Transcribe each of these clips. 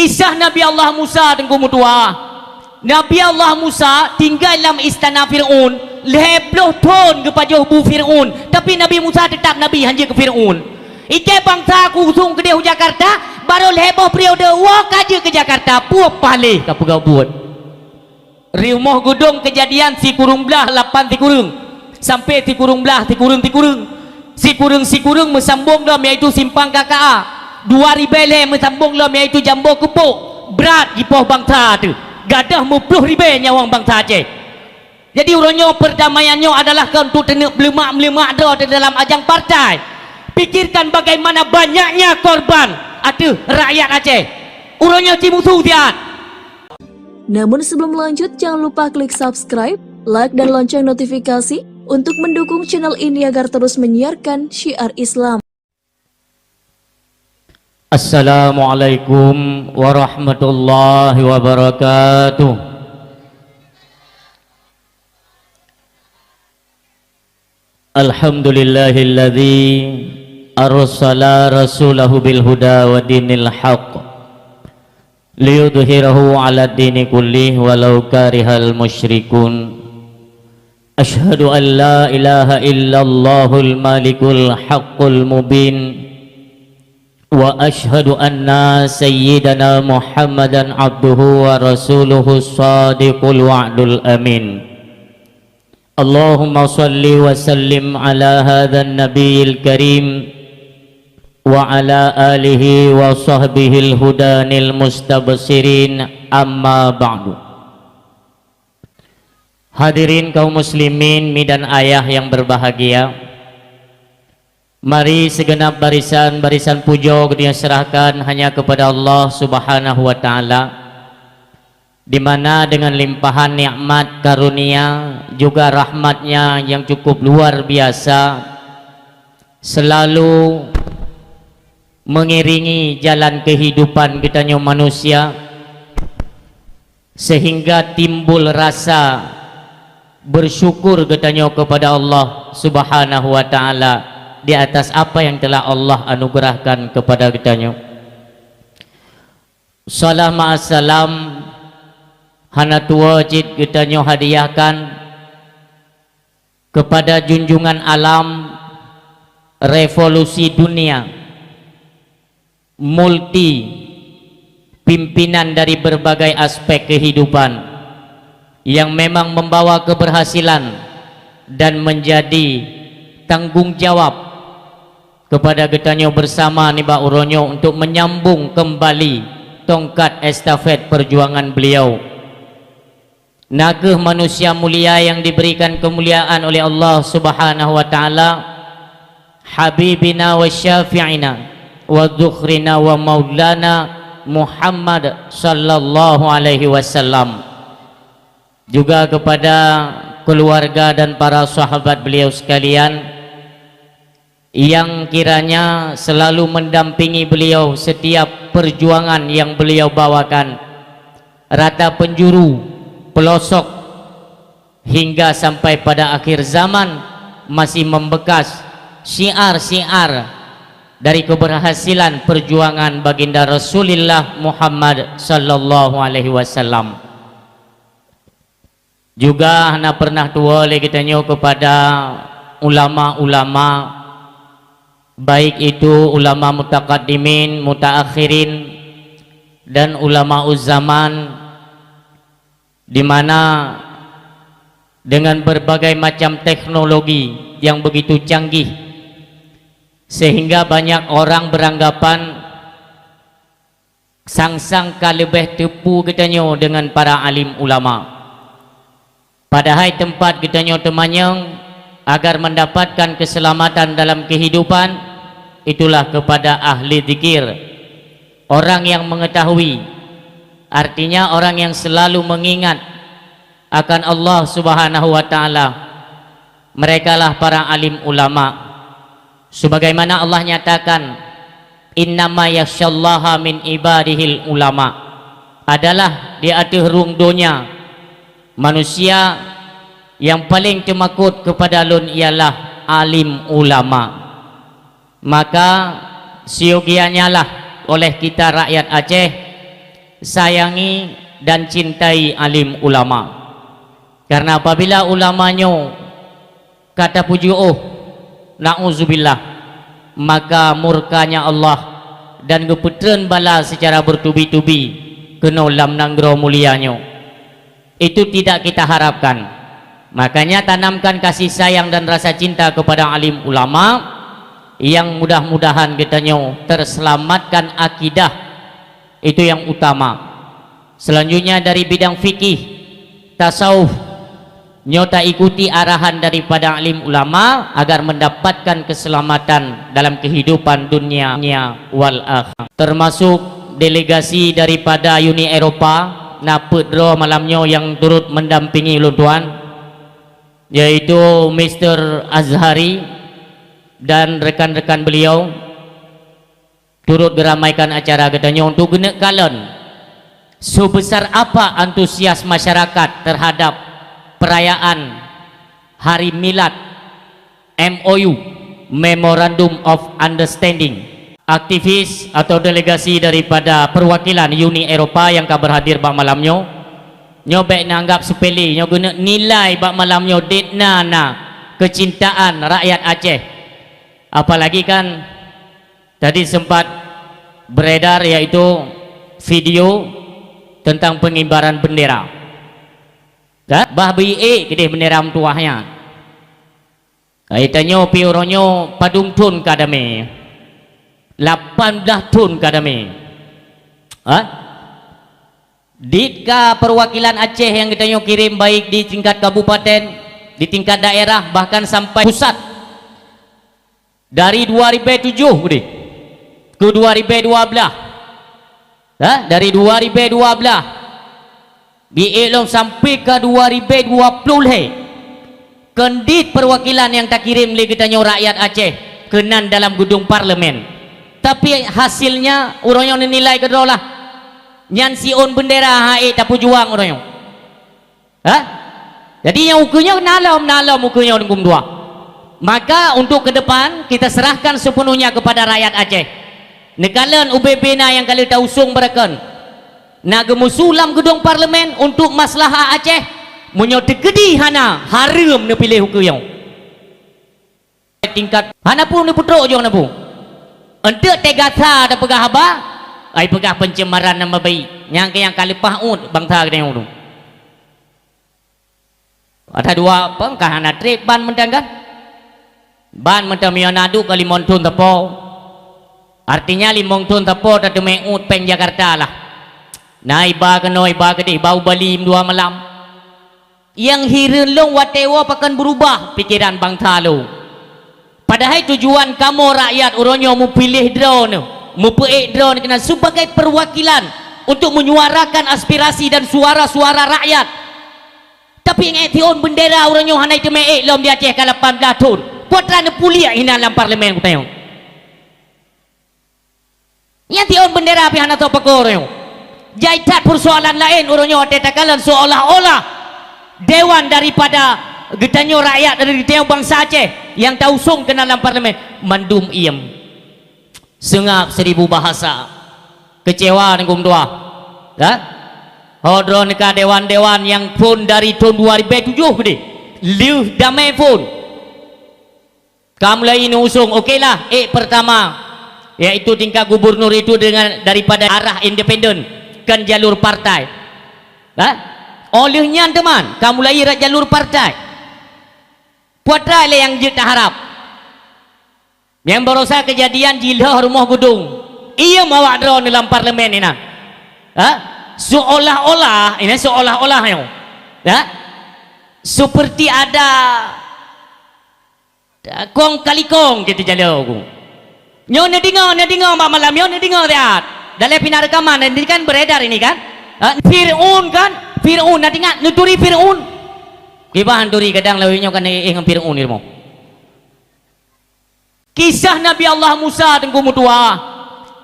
Kisah Nabi Allah Musa tengku mutua. Nabi Allah Musa tinggal dalam istana Fir'aun, lebloh ton kepada bu Fir'aun, tapi Nabi Musa tetap Nabi hanya ke Fir'aun. Ike bangsa aku usung ke dia Jakarta, baru leboh periode wak aja ke Jakarta, puak palih ke pegawai buat. Rumah gedung kejadian si kurung belah 8 ti kurung sampai ti kurung belah ti kurung si kurung mesambung dalam iaitu simpang KKA 2000 le mesambung dalam iaitu jambu kepuk berat di poh bangsa tu gadah 50,000 nyawang bangsa Aceh. Jadi urangnya perdamaiannya adalah untuk tenuk melemak ada dalam ajang partai. Pikirkan bagaimana banyaknya korban ada rakyat Aceh. Urangnya cimusuh tiat. Namun sebelum lanjut, jangan lupa klik subscribe, like, dan lonceng notifikasi untuk mendukung channel ini agar terus menyiarkan syiar Islam. Assalamualaikum warahmatullahi wabarakatuh. Alhamdulillahilladzi arsala rasulahu bil huda wa dinil haqq liyudhhirahu 'ala dini kullih walau karihal musyrikun. Asyhadu an la ilaha illallahul malikul haqqul mubin wa asyhadu anna sayyidana Muhammadan abduhu wa rasuluhu shadiqul wa'dul amin. Allahumma salli wa sallim ala hadzal nabiyil karim wa ala alihi wa sahbihil hudanil mustabsirin, amma ba'du. Hadirin kaum muslimin mi dan ayah yang berbahagia, mari segenap barisan puja kita serahkan hanya kepada Allah Subhanahu wa taala, di mana dengan limpahan nikmat karunia juga rahmatnya yang cukup luar biasa selalu mengiringi jalan kehidupan kita manusia, sehingga timbul rasa bersyukur kita kepada Allah Subhanahu wa taala di atas apa yang telah Allah anugerahkan kepada kita. Salam ma'assalam hana wajib kita hadiahkan kepada junjungan alam revolusi dunia, multi pimpinan dari berbagai aspek kehidupan yang memang membawa keberhasilan dan menjadi tanggung jawab kepada kita bersama niba uronyo untuk menyambung kembali tongkat estafet perjuangan beliau. Nagih manusia mulia yang diberikan kemuliaan oleh Allah Subhanahu wa taala, habibina wa syafi'ina wa dzukhrina wa maulana Muhammad sallallahu alaihi wasallam, juga kepada keluarga dan para sahabat beliau sekalian yang kiranya selalu mendampingi beliau setiap perjuangan yang beliau bawakan, rata penjuru, pelosok, hingga sampai pada akhir zaman masih membekas syiar-syiar dari keberhasilan perjuangan baginda Rasulullah Muhammad sallallahu alaihi wasallam. Juga hana pernah tua oleh kita kepada ulama-ulama, baik itu ulama mutaqaddimin, mutaakhirin, dan ulama zaman, di mana dengan berbagai macam teknologi yang begitu canggih sehingga banyak orang beranggapan sang-sangka lebih tepu katanya dengan para alim ulama. Padahal tempat katanya temanyang agar mendapatkan keselamatan dalam kehidupan itulah kepada ahli zikir, orang yang mengetahui, artinya orang yang selalu mengingat akan Allah Subhanahu wa taala. Merekalah para alim ulama. Sebagaimana Allah nyatakan, innama yakhsyallaha min ibadihil ulama, adalah di atas rungdonya manusia yang paling temakut kepada lun ialah alim ulama. Maka siogianya lah oleh kita rakyat Aceh sayangi dan cintai alim ulama. Karena apabila ulamanya kata puji na'udzubillah, maka murkanya Allah dan gepetren bala secara bertubi-tubi kena lam nanggro mulianya. Itu tidak kita harapkan. Makanya tanamkan kasih sayang dan rasa cinta kepada alim ulama, yang mudah-mudahan kitanya terselamatkan akidah. Itu yang utama. Selanjutnya dari bidang fikih, tasawuf, nyota ikuti arahan daripada alim ulama agar mendapatkan keselamatan dalam kehidupan dunia wal akhirah. Termasuk delegasi daripada Uni Eropa na pedro malamnya yang turut mendampingi ulun tuan, yaitu Mr. Azhari dan rekan-rekan beliau turut meramaikan acara katanya untuk guna kalen sebesar apa antusias masyarakat terhadap perayaan hari milad MOU, Memorandum of Understanding. Aktivis atau delegasi daripada perwakilan Uni Eropa yang kabar hadir bak malamnya nyobek nanggap sepele, nyo guna nilai bak malamnya detna na kecintaan rakyat Aceh. Apalagi kan tadi sempat beredar yaitu video tentang pengibaran bendera. Bah BE kedih bendera tuahnya. Kaitannya piuronyo padung tun kadame. 18 tun kadame. Ditka perwakilan Aceh yang kita kirim baik di tingkat kabupaten, di tingkat daerah, bahkan sampai pusat. Dari 2007 ke 2012. Dari 2012 dielong sampai ke 2020 kendit perwakilan yang tak kirim lagi kita rakyat Aceh kenan dalam gedung parlemen. Tapi hasilnya orangnya nilai kedua lah nyan sion bendera hae tapu juang orangnya. Jadi yang ukurnya nalam ukurnya dengan dua. Maka untuk ke depan kita serahkan sepenuhnya kepada rakyat Aceh. Nekalan UBB na yang kali ta usung berakan na gemusulam gedung parlemen untuk maslahah Aceh munyo tegedi hana harum ne pilih hukum tingkat hana pun ne putrok jo na pun ente tegasa da pegah haba ai pegah pencemaran nama baik yang kali pahut bangsa kedeng tu ada dua pengkah hana trip ban mendan kan ban mendan mionadu kali montun tepo. Artinya limong tun tapo tak demeut peng Jakarta lah. Nah iba kedih bau balim 2 malam. Yang hireun long watewa akan berubah pikiran bangsa lo. Padahal tujuan kamu rakyat orangnya mau pilih drone, mau peik drone kena sebagai perwakilan untuk menyuarakan aspirasi dan suara-suara rakyat. Tapi yang tion bendera orangnya hanai demeik lom di Aceh ke 18 tun. Putrana pulia ina dalam parlimen kutayong. Yang tion bendera api hana tau pakor yo. Jaitat persoalan lain orangnya tetakalan seolah-olah dewan daripada getanyo rakyat dari dewan bangsa Aceh yang tahu usung ke dalam parlimen mandum iem. Sengap 1000 bahasa. Kecewa dengan dua. Hodro neka dewan-dewan yang pun dari tahun 2007 deh. Liu damai pun. Kamu lain usung okeylah. Pertama yaitu tingkat gubernur itu dengan daripada arah independen kan jalur partai. Olehnya teman kamu lahir jalur partai putra yang kita harap yang berusaha kejadian jilah rumah gedung ia mawa drone dalam parlemen ini seolah-olah ini seolah-olah seperti ada kong kali kong gitu jalur nyo ne dengar mak malam nyo ne dengar lihat dalam pina rekaman ini kan beredar ini kan Fir'aun kan Fir'aun nanti ingat nuturi Fir'aun kibahan turi kadang lawinyo kan ingat Fir'aun ni mo kisah Nabi Allah Musa tengku mutua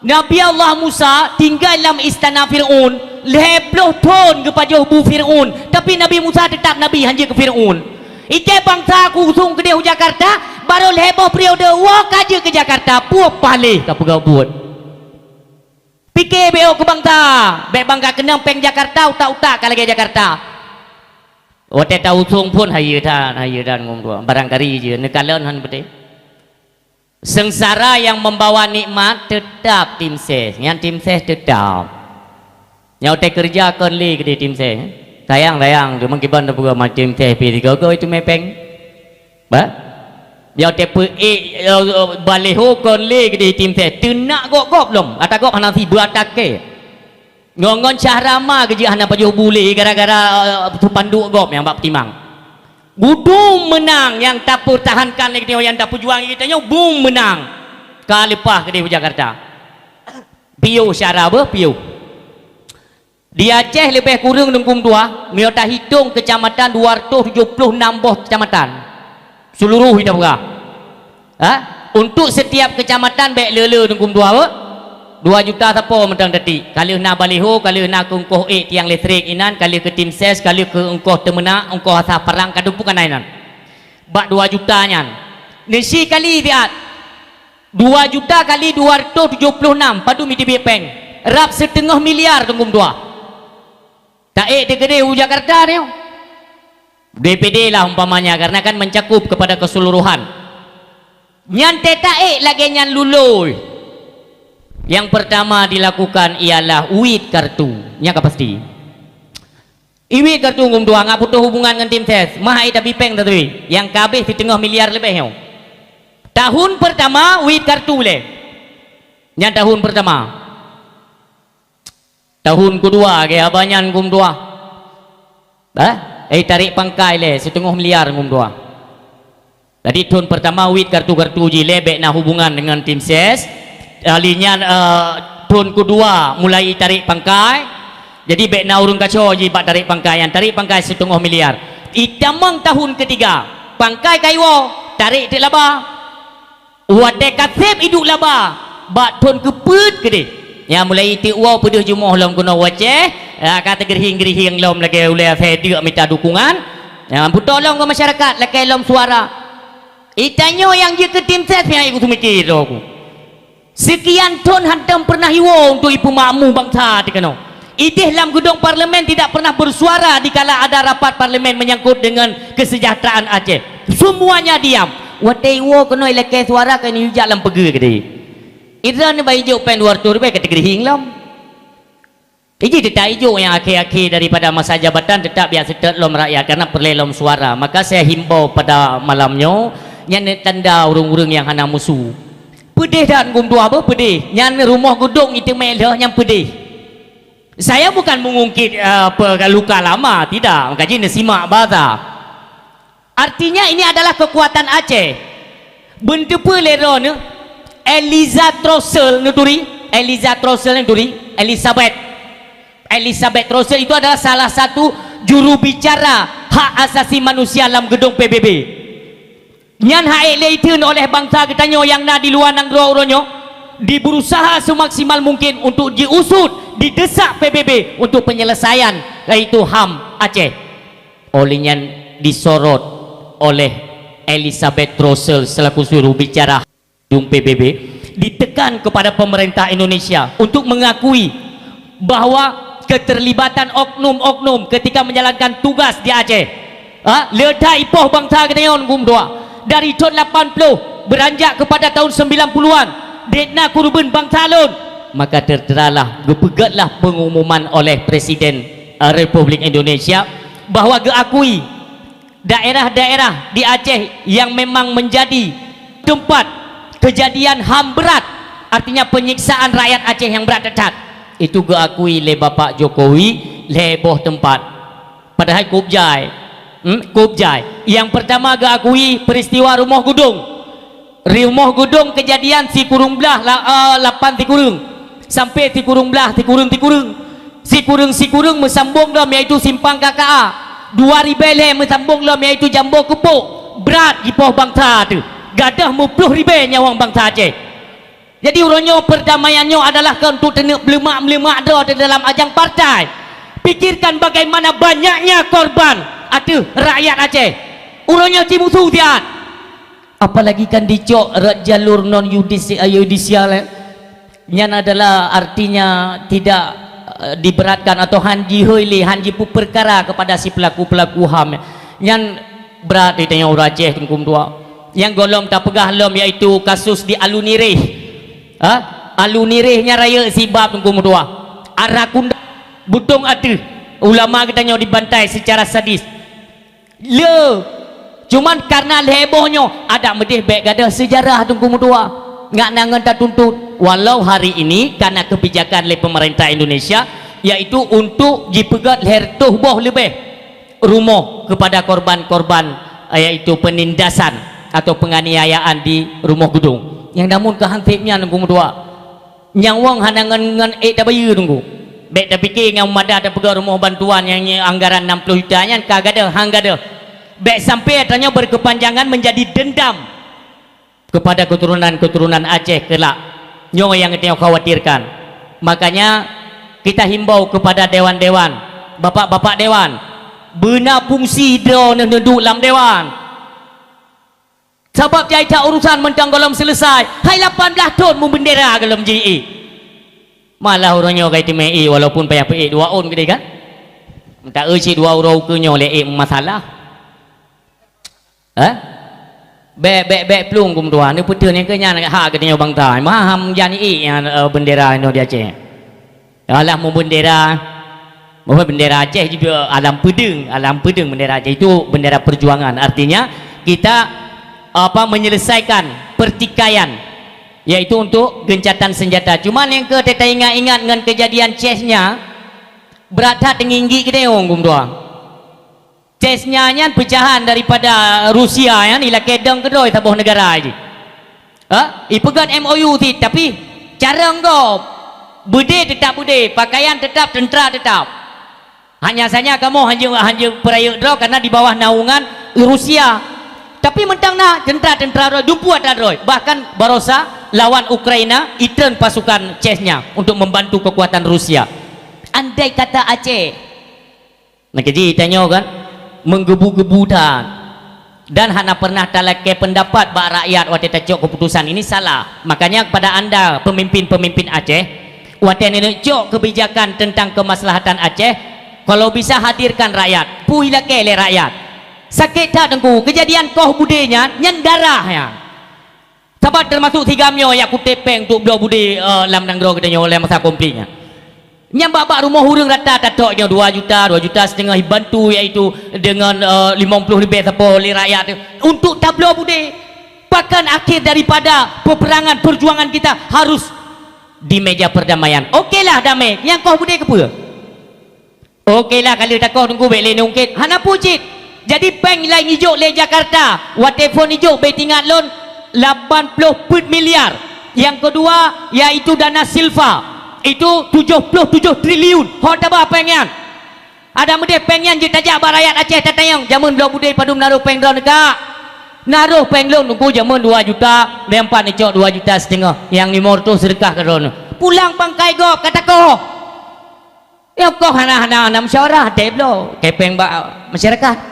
Nabi Allah Musa tinggal dalam istana Fir'aun 10 tahun kepada bu Fir'aun tapi Nabi Musa tetap Nabi hanya ke Fir'aun ike bangsa aku usung ke Jakarta baru heboh periode wak aja ke Jakarta puap palih tak pegau buat pikir fikir beo ke bangsa be bangka kenang peng Jakarta utak-utak kalau ke Jakarta ote tahu sung pun hayu dan ngom dua barangkali je nekalan han bete sengsara yang membawa nikmat tetap tim ses yang tim ses tetap yang ote kerja kon li ke tim ses sayang dia mengkiban dah buka macam teh pi tiga itu mepeng ba dia te baleho kon le ke tim teh tenak gok belum atak gok hana si beratake ngongon syahrama ke je hana pajuh bule gara-gara tu panduk gok yang bab timang budung menang yang tapur tahankan lagi dia yang tapur juang kita nya bung menang kalepah ke di Jakarta piu syara apa piu di Aceh lebih kurang dengkum dua miota hitung kecamatan 276 boh kecamatan seluruh hidup gak untuk setiap kecamatan baik lele dengkum dua 2 juta siapa mentang detik kali nak baliho kali nak kungkoh tiang listrik inan kali ke tim ses kali ke ungkoh temena ungkoh asal perang kadung bukan ainan bak 2 juta nyan nisi kali lihat 2 juta kali 276 padu miti bepeng rap 1,5 miliar dengkum dua tak gede Jakarta ni DPD lah umpamanya karena kan mencakup kepada keseluruhan nyantai tak lagi nyan luluy yang pertama dilakukan ialah uit kartu nyaka pasti uit kartu ngum dua ngak putus hubungan dengan tim ses mahai tapi peng tadi yang kabeh 1,5 miliar lebih yo tahun pertama uit kartu le nyan tahun pertama tahun kedua ke abanyan ngum dua tarik pangkai le 1,5 miliar ngum dua jadi tahun pertama wit kartu-kartu ji lebek na hubungan dengan tim ses alinya tahun kedua mulai tarik pangkai jadi bek na urung kaco ji bak tarik pangkaian tarik pangkai 1,5 miliar itamang tahun ketiga pangkai kaiwo tarik tek laba wate kasep iduk laba bak tahun keput gede ya mulai ti wow pedih jumuh lom kuno waceh kata gerihing lom lagi oleh fedik minta dukungan ya tolong ke masyarakat lagi lom suara itanyo yang je ke tim ses yang ikut mikir aku sekian ton hantam pernah hiwo untuk ibu makmu bangsa dikano idih dalam gedung parlimen tidak pernah bersuara dikala ada rapat parlimen menyangkut dengan kesejahteraan Aceh semuanya diam wate hiwo kena lagi suara kan hujak lam pegi gede Idra ni bayi hijau pen 200 ribu kategori hinglam. Ini tetap hijau yang akhir-akhir daripada masa jabatan tetap biasa terlom rakyat karena perlelom suara. Maka saya himbau pada malamnya yang tanda urung-urung yang hana musuh. Pedih dan gum dua apa pedih. Yang rumah gedung itu melah yang pedih. Saya bukan mengungkit luka lama, tidak. Maka jadi simak bahasa. Artinya ini adalah kekuatan Aceh. Bentuk pelero ni Elizabeth Trossel itu adalah salah satu juru bicara hak asasi manusia dalam gedung PBB nyan hak eleiten oleh bangsa katanya yang nak di luar nanggro uronyo diberusaha semaksimal mungkin untuk diusut didesak PBB untuk penyelesaian yaitu HAM Aceh olehnya disorot oleh Elizabeth Trossel selaku juru bicara PBB ditekan kepada pemerintah Indonesia untuk mengakui bahwa keterlibatan oknum-oknum ketika menjalankan tugas di Aceh ledah ipoh bangsa kedayon gumdoa dari tahun 80 beranjak kepada tahun 90-an detna kurban bangsa lon maka terteralah gepegatlah pengumuman oleh Presiden Republik Indonesia bahwa geakui daerah-daerah di Aceh yang memang menjadi tempat kejadian HAM berat artinya penyiksaan rakyat Aceh yang berat dekat itu diakui oleh Bapak Jokowi leboh tempat padahal Kubjai yang pertama diakui peristiwa rumah gedung kejadian si kurung belah 8 ti kurung sampai ti kurung belah ti kurung si kurung mesambung dalam iaitu simpang KKA 2000 le mesambung dalam iaitu jambo kepuk berat di poh bangsa tu gadah 10 ribu nyawang bangsa Aceh jadi uronyo perdamaiannya adalah untuk tenek melemak ada dalam ajang partai pikirkan bagaimana banyaknya korban ada rakyat Aceh uronyo cimusuh tiat apalagi kan dicok jalur non yudisial Nyan adalah artinya tidak diberatkan atau hanji hoili hanji pu perkara kepada si pelaku-pelaku HAM. Nyan berat ditanya orang Aceh tengkum tua. Yang golong tak pegah lom iaitu kasus di Alunirih. Alunirihnya raya sibab tengkum tua. Arakunda butung atu. Ulama katanya dibantai secara sadis. Cuman karena hebohnya ada medih baik ada sejarah tengkum tua. Ngak nangan tak tuntut. Walau hari ini karena kebijakan oleh pemerintah Indonesia yaitu untuk dipegat hertuh boh lebih rumah kepada korban-korban yaitu penindasan atau penganiayaan di rumah gedung. Yang namun kehansipnya tengkum tua. Yang wong hanangan ngan tak bayu tunggu. Baik tak fikir yang mada ada pegang rumah bantuan yang anggaran 60 juta nya kagak ada hang ada. Baik sampai tanya berkepanjangan menjadi dendam kepada keturunan-keturunan Aceh kelak. Nyo yang kita khawatirkan. Makanya kita himbau kepada dewan-dewan, bapak-bapak dewan, benar fungsi dia duduk dalam dewan. Sebab jai tak urusan mentang golom selesai. Hai 18 tahun membendera golom JE. Malah orangnya kait MEI walaupun payah PE 2 on gede kan. Tak erci 2 orang ke nyo le masalah. Bek plung kum tua ni puteur ni ke nya nak ha katanya bang tai maham jani bendera no di Aceh. Alah mu bendera Aceh juga alam pedeng bendera Aceh itu bendera perjuangan. Artinya kita menyelesaikan pertikaian yaitu untuk gencatan senjata. Cuman yang ke teta ingat-ingat dengan kejadian Chesnya berat tinggi kita kum tua. Chesnya nya pecahan daripada Rusia ya ni lah kedong kedoi tabuh negara je. Ipegat MOU ti tapi cara engkau bude tetap bude, pakaian tetap, tentera tetap. Hanya saja kamu hanya peraya draw karena di bawah naungan Rusia. Tapi mentang nak tentera dumpu ada roy. Bahkan Barossa lawan Ukraina itren pasukan Chesnya untuk membantu kekuatan Rusia. Andai kata Aceh. Nak jadi tanya kan menggebu-gebu dan hana pernah talakai pendapat bak rakyat waktu tecok keputusan ini salah. Makanya kepada anda pemimpin-pemimpin Aceh waktu ini cok kebijakan tentang kemaslahatan Aceh kalau bisa hadirkan rakyat puhilake le rakyat sakit tak tengku kejadian koh budenya nyan darah ya sahabat termasuk 3 mio yang kutepeng untuk belah bude lam nanggro katanya oleh masa komplinya yang babak rumah hurung rata tatoknya 2 juta setengah bantu iaitu dengan 50 lebih siapa oleh rakyat untuk tablo bude. Bahkan akhir daripada peperangan perjuangan kita harus di meja perdamaian. Okeylah damai yang kau bude ke apa? Okeylah kalau tak kau tunggu beli nungkit hana pujit. Jadi bank lain hijau le Jakarta telefon hijau betingat loan 80 miliar. Yang kedua yaitu dana silva itu 77 triliun. Hot apa pengen? Ada mede pengen je tajak rakyat Aceh tatayang jamun belau budai padum naruh peng draw neka. Naruh peng loan nunggu jamun 2 juta, lempan ecok 2 juta setengah. Yang 500 sedekah ke drone. Pulang pangkai gop kata ko. Ya kau hana musyawarah teblo kepeng masyarakat.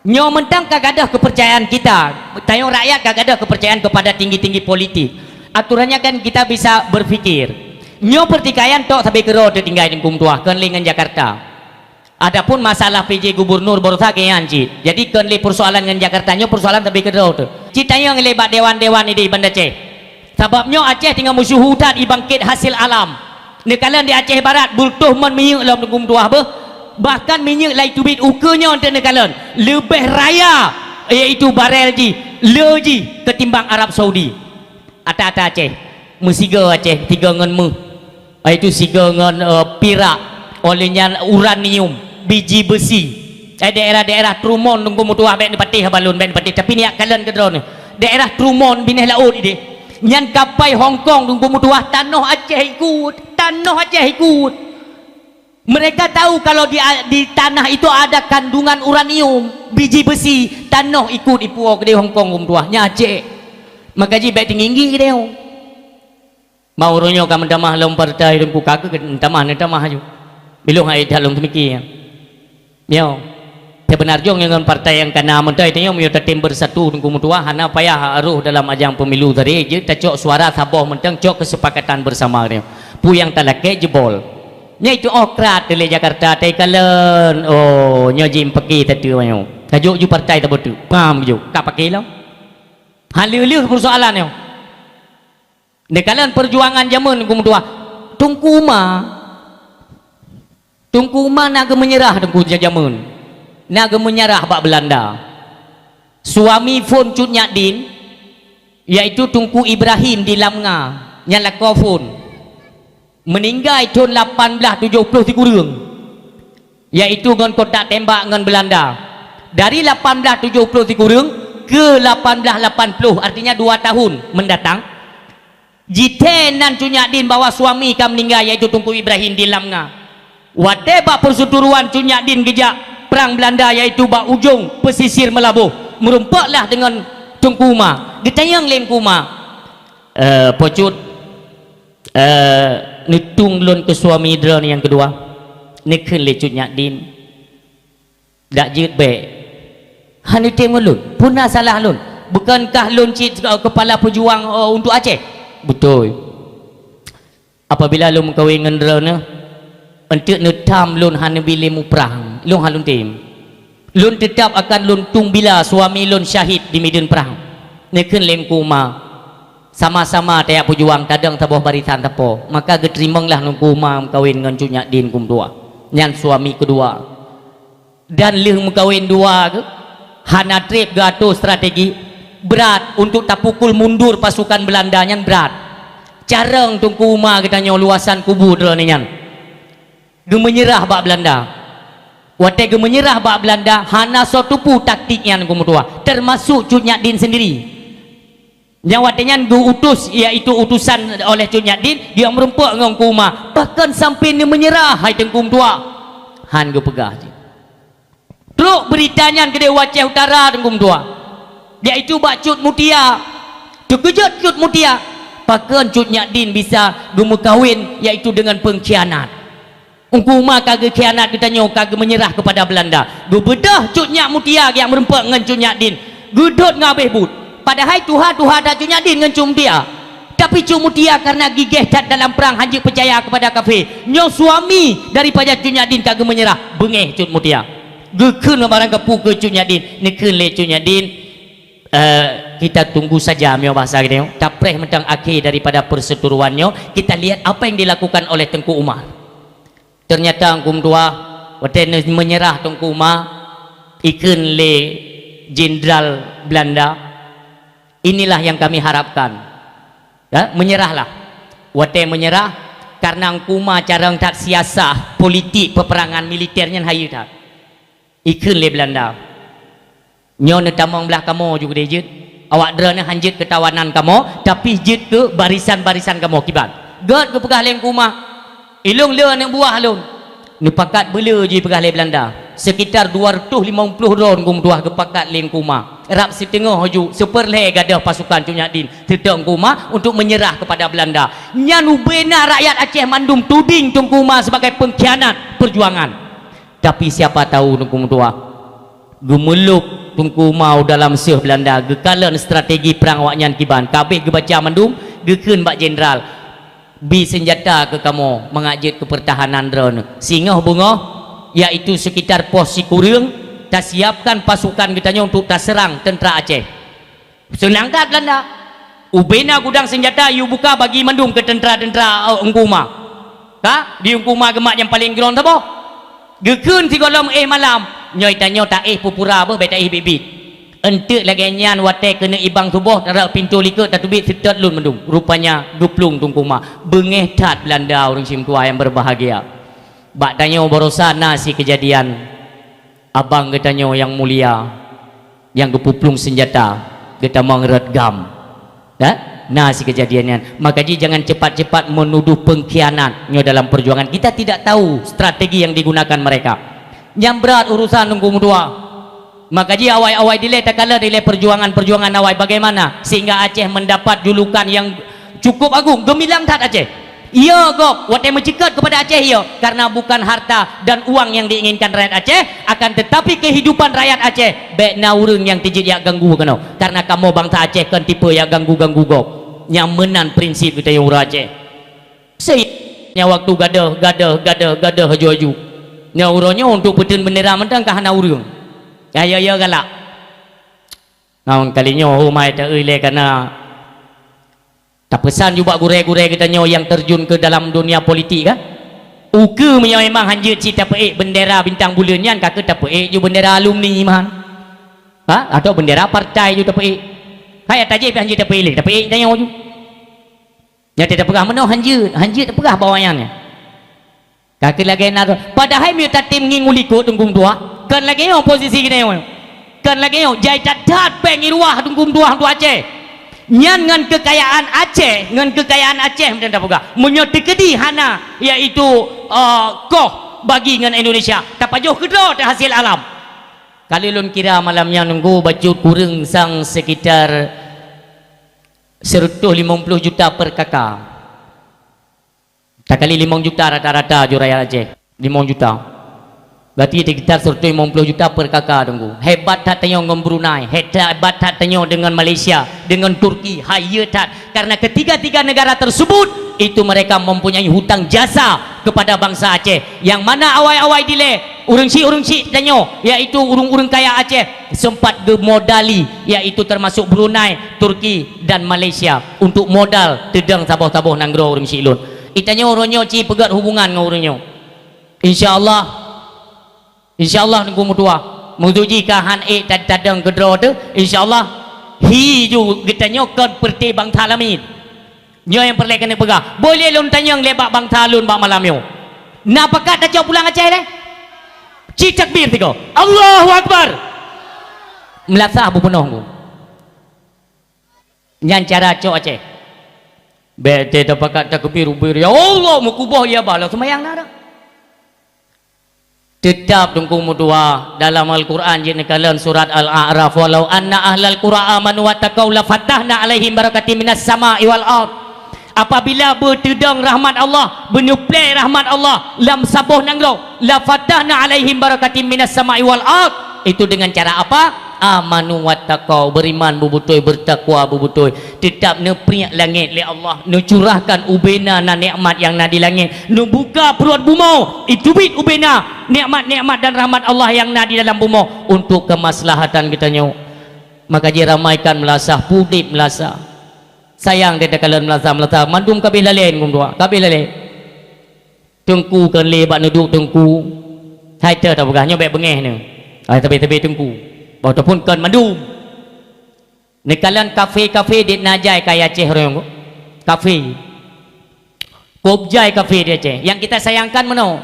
Nyo mentang kagak ada kepercayaan kita. Tayang rakyat kagak ada kepercayaan kepada tinggi-tinggi politik. Aturannya kan kita bisa berfikir. Nyo pertikaian tok sampai ke road tinggal di tua kenlingan Jakarta. Adapun masalah PJ gubernur baru tak anji. Jadi kenli persoalan dengan Jakarta nyo persoalan sampai ke road. Citanya ngelebat dewan-dewan ini di Banda Aceh. Sebabnya Aceh tinggal musuh hutan ibangkit hasil alam. Nekalan di Aceh Barat bultuh mon minyak dalam tengkum tua apa? Bahkan minyak lai tubit ukanya untuk nekalan lebih raya iaitu barel ji leji ketimbang Arab Saudi. Ata-ata Aceh. Musiga Aceh 3 ngan mu. Itu siga dengan pirak olehnya uranium biji besi daerah-daerah Trumon tunggu mutu abek ni patih balun ben patih tapi ni akalan ke drone daerah Trumon bineh laut ide nyan kapai Hong Kong tunggu mutu tanah Aceh ikut mereka tahu kalau di tanah itu ada kandungan uranium biji besi tanah ikut ipuo ke Hong Kong nya Aceh maka ji baik tinggi ke dia mau ronyo kamu damah lom partai dan buka ke damah aja belum hai dalam demikian yo sebenarnya dengan partai yang kena mentai tanya mu tatim bersatu tungku mutua hana payah aruh dalam ajang pemilu tadi je tacok suara taboh mentang cok kesepakatan bersama dia pu yang talake jebol nya itu okrat dari Jakarta tai kalen oh nya jim peki tadi mayo tajuk ju partai tabotu pam ju ka pakai lo haliu persoalan yo ne kalian perjuangan zaman tungku mutua tungku ma naga menyerah tungku jajamun naga menyerah bak Belanda suami phone cut nyak din yaitu Tunku Ibrahim di Lamnga nyala kofun meninggal tahun 1873 kurang yaitu ngan kotak tembak ngan Belanda dari 1873 kurang ke 1880 artinya 2 tahun mendatang jitenan cut nyak din bawa suami kam meninggal yaitu Tunku Ibrahim di Lamnga wate bak perseturuan cut nyak din gejak perang Belanda yaitu bak ujung pesisir Melabuh merumpaklah dengan Tunku Ma ditayang lem kuma pocut nitung lun ke suami dra yang kedua nikhen lecut nyak din dak jeut be hani temu lun punah salah lun bukankah lun cit kepala pejuang untuk Aceh betul apabila lun kawin dengan dra ne untuk netam lun hana bila mu perang lun halun tim lun tetap akan lun tung bila suami lun syahid di medan perang nekun lem kuma sama-sama tayak pejuang tadang taboh barisan tapo maka geterimanglah lun kuma kawin dengan cunyak din kum dua nyan suami kedua dan leh kawin dua ke hana trip gato strategi berat untuk tak pukul mundur pasukan Belanda nyan berat carang tung kuma katanya luasan kubur ni nyan menyerah bak Belanda wate menyerah bak Belanda hana sotupu taktiknya kumudua termasuk Cut Nyak Din sendiri yang watenya utus iaitu utusan oleh Cut Nyak Din dia merempak dengan kuma bahkan sampai dia menyerah hai tengkum tua han go pegah je teruk beritanya ke Aceh Utara tengkum tua iaitu bak Cut Mutia terkejut Cut Mutia bahkan Cut Nyak Din bisa gemukawin iaitu dengan pengkhianat Ungkuma kagak khianat katanya kagak menyerah kepada Belanda. Gebedah Cut Nyak Mutia yang merempak dengan Cut Nyak Din. Gedot ngabeh but. Padahal Tuhan ada Cut Nyak Din dengan Cut Mutia. Tapi Cut Mutia karena gigih tat dalam perang hanya percaya kepada kafir. Nyo suami daripada Cut Nyak Din kagak menyerah. Bengeh Cut Mutia. Gekun barang kepu ke Cut Nyak Din. Nekun le Cut Nyak Din. Kita tunggu saja mio bahasa kita. Tapreh mentang akhir daripada perseturuannya. Kita lihat apa yang dilakukan oleh Tengku Umar. Ternyata angkum tua waten menyerah Tengku Umar ikun le jenderal Belanda. Inilah yang kami harapkan ya, menyerahlah waten menyerah karena angkum Umar cara tak siasah politik peperangan militernya hayu tak ikun le Belanda nyon tamang belah kamu juga dejut awak drone hanjit ketawanan kamu tapi jit ke barisan-barisan kamu kibat god ke pegah leng kuma ilung le anak buah lung ni pakat bela je pegah le Belanda sekitar 250 ron kum tuah ke pakat leng kuma rap setengah haju seperle gadah pasukan Cut Nyak Din tetang kuma untuk menyerah kepada Belanda nyanu bena rakyat Aceh mandum tuding Tengku Umar sebagai pengkhianat perjuangan tapi siapa tahu kum tuah gemelup Tengku Umar dalam seh Belanda gekalan strategi perang waknyan kiban kabeh gebaca mandum gekun bak jenderal bi senjata ke kamu mengajit ke pertahanan drone singoh bungoh iaitu sekitar pos Sikurung tak siapkan pasukan kitanya untuk tak serang tentera Aceh senangkat Belanda ubena gudang senjata you buka bagi mandum ke tentera-tentera Ungkuma ha di Ungkuma gemak yang paling geron tabo gekun si golom malam nyoy tanya tak pupura apa beta bibit entek lagi nyan wate kena ibang tubuh tarak pintu liket tak tubit setat lun mendung rupanya duplung Tengku Umar bengeh tat Belanda orang sim tua yang berbahagia bak tanya borosana si kejadian abang katanya yang mulia yang gepuplung senjata kita mangret gam nah si kejadiannya maka jangan cepat-cepat menuduh pengkhianat dalam perjuangan kita tidak tahu strategi yang digunakan mereka yang berat urusan Tengku Umar maka dia awai-awai dile tak kala dile perjuangan awai bagaimana sehingga Aceh mendapat julukan yang cukup agung gemilang tak Aceh Iya gop, watai mencekat kepada Aceh ya, karena bukan harta dan uang yang diinginkan rakyat Aceh, akan tetapi kehidupan rakyat Aceh. Baik naurung yang tijit ya ganggu kena, karena kamu bangsa Aceh kan tipe yang ganggu-ganggu gop. Nyamenan prinsip kita yang orang Aceh. Saya waktu gadah haju-haju. Nyauronya untuk betul bendera mentang kah naurung. Ya galak. Naon kalinya humai tak ile karena tak pesan juga gure-gure kita nyo yang terjun ke dalam dunia politik kan. Uke memang hanjut si tak peik bendera bintang bulan nyan kakak tak peik ju bendera alumni man. Ha? Atau bendera partai ju tak peik. Hai atajib hanjut tak peik tak peik tanya ju. Ya tidak pegah mana hanjut tak pegah bawayannya. Kakak lagi nak padahal mi tak tim nginguli ko tunggung tua. Kan lagi oposisi kita yo. Kan lagi yo jai tadat pengiruah tunggung tua tu Aceh. Nyan ngan kekayaan Aceh, ngan kekayaan Aceh macam tak pegah. Menyoti hana iaitu koh bagi ngan Indonesia. Tak pajuh kedua tak hasil alam. Kali lun kira malamnya nunggu bacut kurang sang sekitar 150 juta per kakak. Tak kali 5 juta rata-rata juraya Aceh. 5 juta. Berarti sekitar 150 juta per kakak tunggu. Hebat tak tanya dengan Brunei, hebat tak tanya dengan Malaysia, dengan Turki, haya tak. Karena ketiga-tiga negara tersebut itu mereka mempunyai hutang jasa kepada bangsa Aceh. Yang mana awal-awal dile urang si tanya, yaitu urang kaya Aceh sempat gemodali, yaitu termasuk Brunei, Turki dan Malaysia untuk modal tedang saboh-saboh nanggro urang si ilun. Itanya orangnya ci pegat hubungan dengan orangnya. InsyaAllah nunggu mutua menguji kahan tadang kedua tu InsyaAllah hiju getanya kan perti bang talamin nyo yang perlu kena pegah boleh lun tanya lebak bang talun bak malam yo napakat dah jauh pulang Aceh le cicak bir tiga Allahu Akbar melasah bu penuh ku nyan cara cok Aceh bete tapakat takbir ubir ya Allah mukubah ya bala semayang dah tetap tunggu mudua dalam Al-Quran jenekalan surat Al-A'raf walau anna ahlal qura amanu wattaqau la fatahna alaihim barakatim minas sama'i wal ard. Apabila bertedang rahmat Allah, benuplai rahmat Allah lam sabuh nanggro la fatahna alaihim barakatim minas sama'i wal ard. Itu dengan cara apa? Amanu wattaqau, beriman bebutoy, bertakwa bebutoy, tetap nepriak langit li Allah, necurahkan ubena na nikmat yang na di langit, buka perut bumi, itu bit ubena nikmat-nikmat dan rahmat Allah yang na di dalam bumi untuk kemaslahatan kita nyo. Maka dia ramaikan melasah, pudip melasah. Sayang dia kalian melasah mandum kabeh lalen ngumdua, kabeh lalen. Tengku kan lebak neduk tengku. Hai ter tak begahnya baik bengeh ni. Ai tebi-tebi tengku. Ataupun kan mandum nekalan kafe-kafe di Najai kaya Aceh orang kafe Kopjai kafe di Aceh yang kita sayangkan mana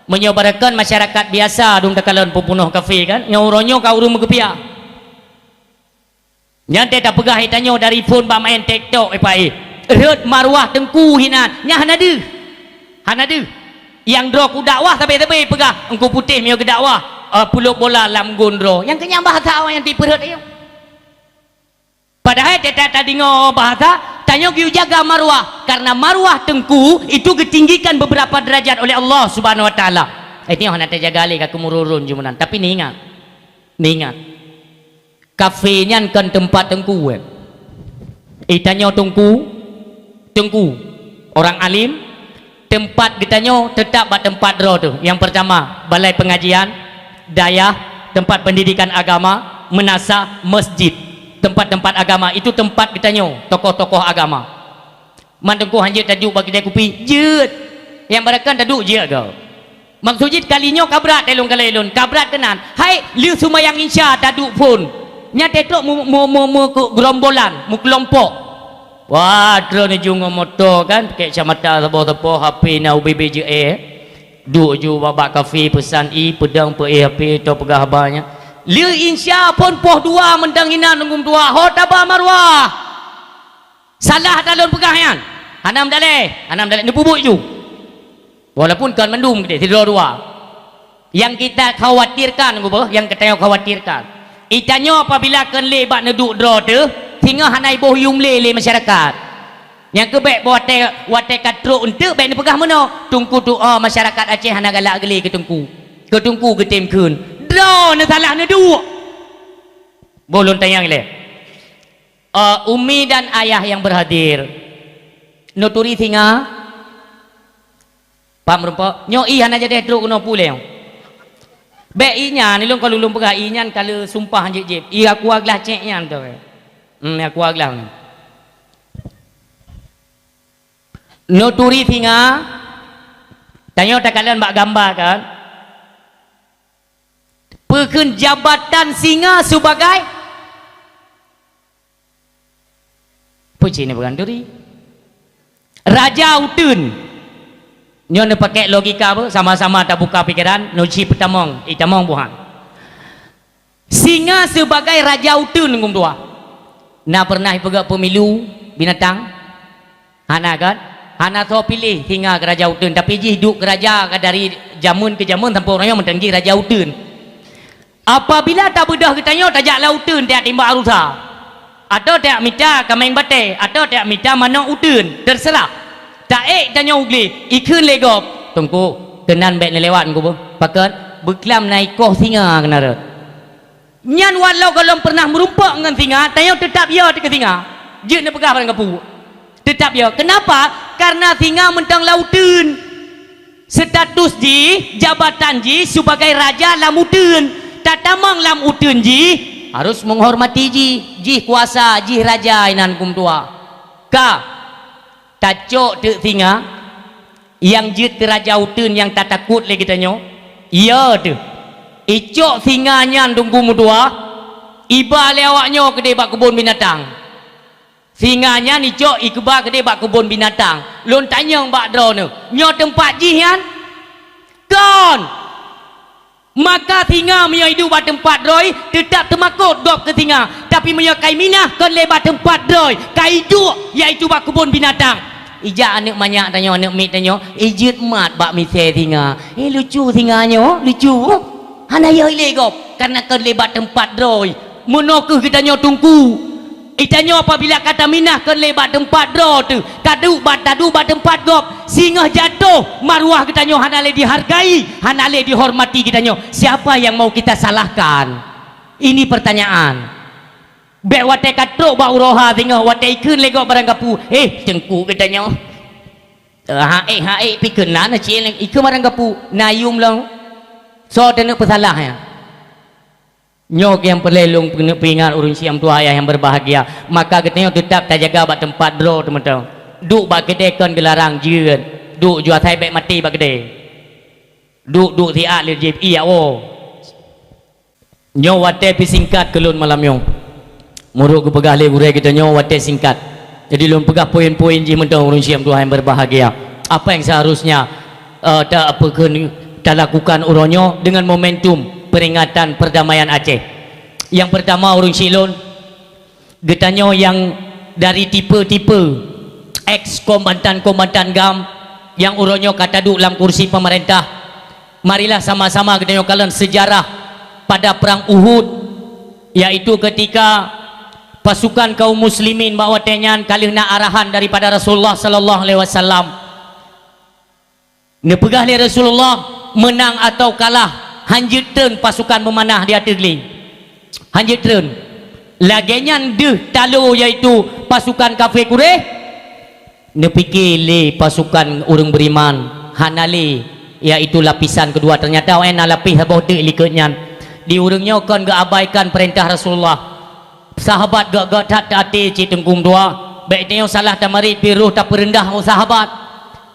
menyobarakan masyarakat biasa dong nekalan pembunuh kafe kan nyauronyo kau urung mengepia nyantai tak pegah hitanyo dari phone ba main TikTok red marwah tengku hinan nya hanadu yang drok dakwah tapi pegah engkau putih mio ke dakwah puluk bola lam gondro yang kenyang bahasa awak yang diperhut ayo padahal tidak tadi bahasa tanya giu jaga marwah karena marwah tengku itu ditinggikan beberapa derajat oleh Allah Subhanahu wa taala ini orang nak jaga ali ka kemururun jumunan tapi ni ingat kafenya kan tempat tengku tanya tengku orang alim tempat ditanya tetap tempat draw tu yang pertama balai pengajian dayah, tempat pendidikan agama, menasa, masjid, tempat-tempat agama itu tempat kita nyo tokoh-tokoh agama. Mandengku hanjit tajuk bagi dia kupi, jut. Yang barakan tajuk je kau. Maksudnya kalinya kabrat elong kalelon, kabrat kenan. Hai, liu sumayang insya tajuk pun. Nya tetok mu gerombolan, mu kelompok. Wah, terus ni jungo motor kan, kayak camata sabo-sabo HP na UBBJE. Duk ju babak kafe pesan pedang HP atau pegah banyak liu insya pun poh dua mendang hinan nunggu dua hot apa marwah salah dalon pegah yan anam dale nebubuk ju walaupun kan mendum gede tidur dua yang kita khawatirkan yang kita khawatirkan itanyo apabila kan lebak neduk draw tu tinggal hanai boh yung le masyarakat yang kebek wate katruk untuk baik ni pegah mana tungku doa masyarakat Aceh hana galak geli ke tungku ke tim kun draw ni salah ni dua bolon tayang le umi dan ayah yang berhadir nuturi singa pam rumpa nyoi hana jadi truk kuno puleng baik inya ni long kalau lum pegah inyan kalau sumpah jip i aku aglah cek nyan tu aku aglah ni nuturi singa tanya tak kalian bak gambar kan pekeun jabatan singa sebagai puji ni bukan duri raja utun nyo ne pakai logika apa sama-sama tak buka pikiran noci pertamong itamong buhan singa sebagai raja utun ngum tua na pernah pergi pemilu binatang hana kan hana so pilih singa ke raja utun tapi ji hidup ke raja dari jamun ke jamun sampai orang yang mentenggi raja utun apabila tak bedah ketanya tajak lautun tak timbak arusa atau tak minta kameng bate atau tak minta mana utun terserah tak tanya ugli ikun legop tunggu kenan bet lewat ku pakat beklam naik koh singa kenara nyan walau kalau pernah merumpak dengan singa tanya tetap ya ke singa je nak pegah barang kapu tetap ya kenapa karena singa mentang lautun status ji jabatan ji sebagai raja lamutun tak tamang lam utun ji harus menghormati ji kuasa ji raja inan kum tua ka tacok te singa yang jit raja utun yang tak takut lagi tanya iya tu icok singa nyan tunggu mutua iba lewaknya ke debak kebun binatang singanya ni cok ikba ke debak kebun binatang lon tanya mbak dro ni nyo tempat jihan kon maka singa punya hidup bat tempat droi tetap termakut dop ke singa tapi punya kai minah kon lebat tempat droi kai hidup iaitu bak kebun binatang ija anak banyak tanya anak mit tanya ijut mat bak mise singa lucu singanya lucu hana ya ile gop karena kon lebat tempat droi monokuh kita nyo tungku itanya apabila kata minah kon lebat tempat dro tu tadu bat tempat gop singa jatuh maruah kita nyo hanale dihargai hanale dihormati kita nyo siapa yang mau kita salahkan ini pertanyaan bek wate katruk ba uroha singa wate ikun legok barang kapu cengku kita nyo pikun na cien ikun barang kapu nayum long so tenu pesalah ya nyok yang pelelung pengingat urun siam tua ayah yang berbahagia maka katanya tetap tak jaga bat tempat draw teman-teman duk bak kedai kon gelarang jeun duk jual thai bek mati bak kedai duk tiak le jip iya nyo wate pi singkat kelun malam nyong muruk ke pegah le gurai kita nyo wate singkat jadi lun pegah poin-poin ji mentang urun siam tua yang berbahagia apa yang seharusnya tak apa kita lakukan uronyo dengan momentum peringatan perdamaian Aceh. Yang pertama urung silon getanyo yang dari tipe-tipe ex kombatan GAM yang uronyo kata duk dalam kursi pemerintah marilah sama-sama getanyo kalian sejarah pada perang Uhud yaitu ketika pasukan kaum muslimin bawa tenyan kalihna arahan daripada Rasulullah sallallahu alaihi wasallam nepegah ni Rasulullah menang atau kalah hanjutun pasukan memanah di atas geling hanjutun laginya deh talu yaitu pasukan kafir Quraisy nepikir le pasukan orang beriman hanale yaitu lapisan kedua ternyata wana lapis habis dek likutnya di urungnya kon abaikan perintah Rasulullah sahabat gak hati citengkum dua baiknya salah tamarit piruh tak perendah sahabat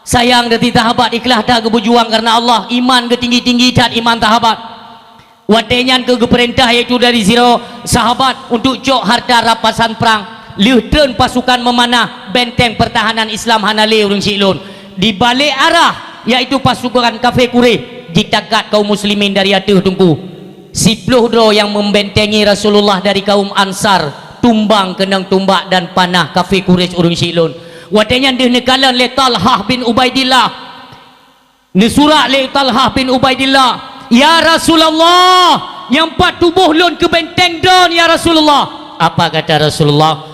sayang dari sahabat ikhlas dah berjuang karena Allah iman ke tinggi-tinggi cat iman sahabat watenyan ke perintah yaitu dari zero sahabat untuk cok harta rapasan perang lihtren pasukan memanah benteng pertahanan Islam hanale urung silun di balik arah yaitu pasukan kafir Quraisy ditakat kaum muslimin dari atas tungku 10 dro yang membentengi Rasulullah dari kaum Ansar tumbang kenang tumbak dan panah kafir Quraisy urung silun wadanya dia nekalan le Talhah bin Ubaidillah ni surat le Talhah bin Ubaidillah ya Rasulullah yang empat tubuh lon ke benteng don ya Rasulullah apa kata Rasulullah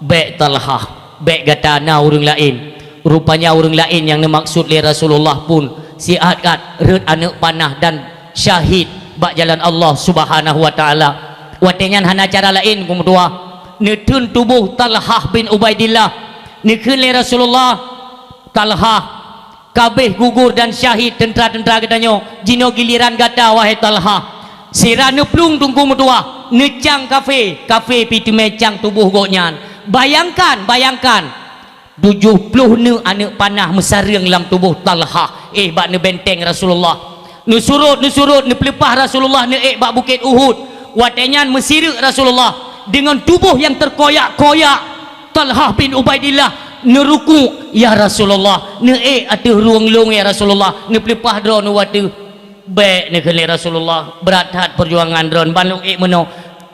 baik Talhah baik kata na orang lain. Rupanya orang lain yang dimaksud oleh Rasulullah pun sihat kat red anak panah dan syahid bak jalan Allah Subhanahu wa taala. Watengan hana cara lain kumtua netun tubuh Talhah bin Ubaidillah nikun oleh Rasulullah. Talhah kabeh gugur dan syahid tentera-tentera katanya jino giliran kata wahai Talhah sira neplung tunggu mutua necang kafe pitu mecang tubuh goknyan. Bayangkan 70 ne anak panah mesareng dalam tubuh Talhah bak ne benteng Rasulullah ne surut ne pelepah Rasulullah ne bak bukit Uhud. Watenyan mesirik Rasulullah dengan tubuh yang terkoyak-koyak. Talhah bin Ubaidillah ne ruku ya Rasulullah ne ada ruang-ruang ya Rasulullah ne pelepah dron watu baik ne kele Rasulullah berat hat perjuangan dron balung meno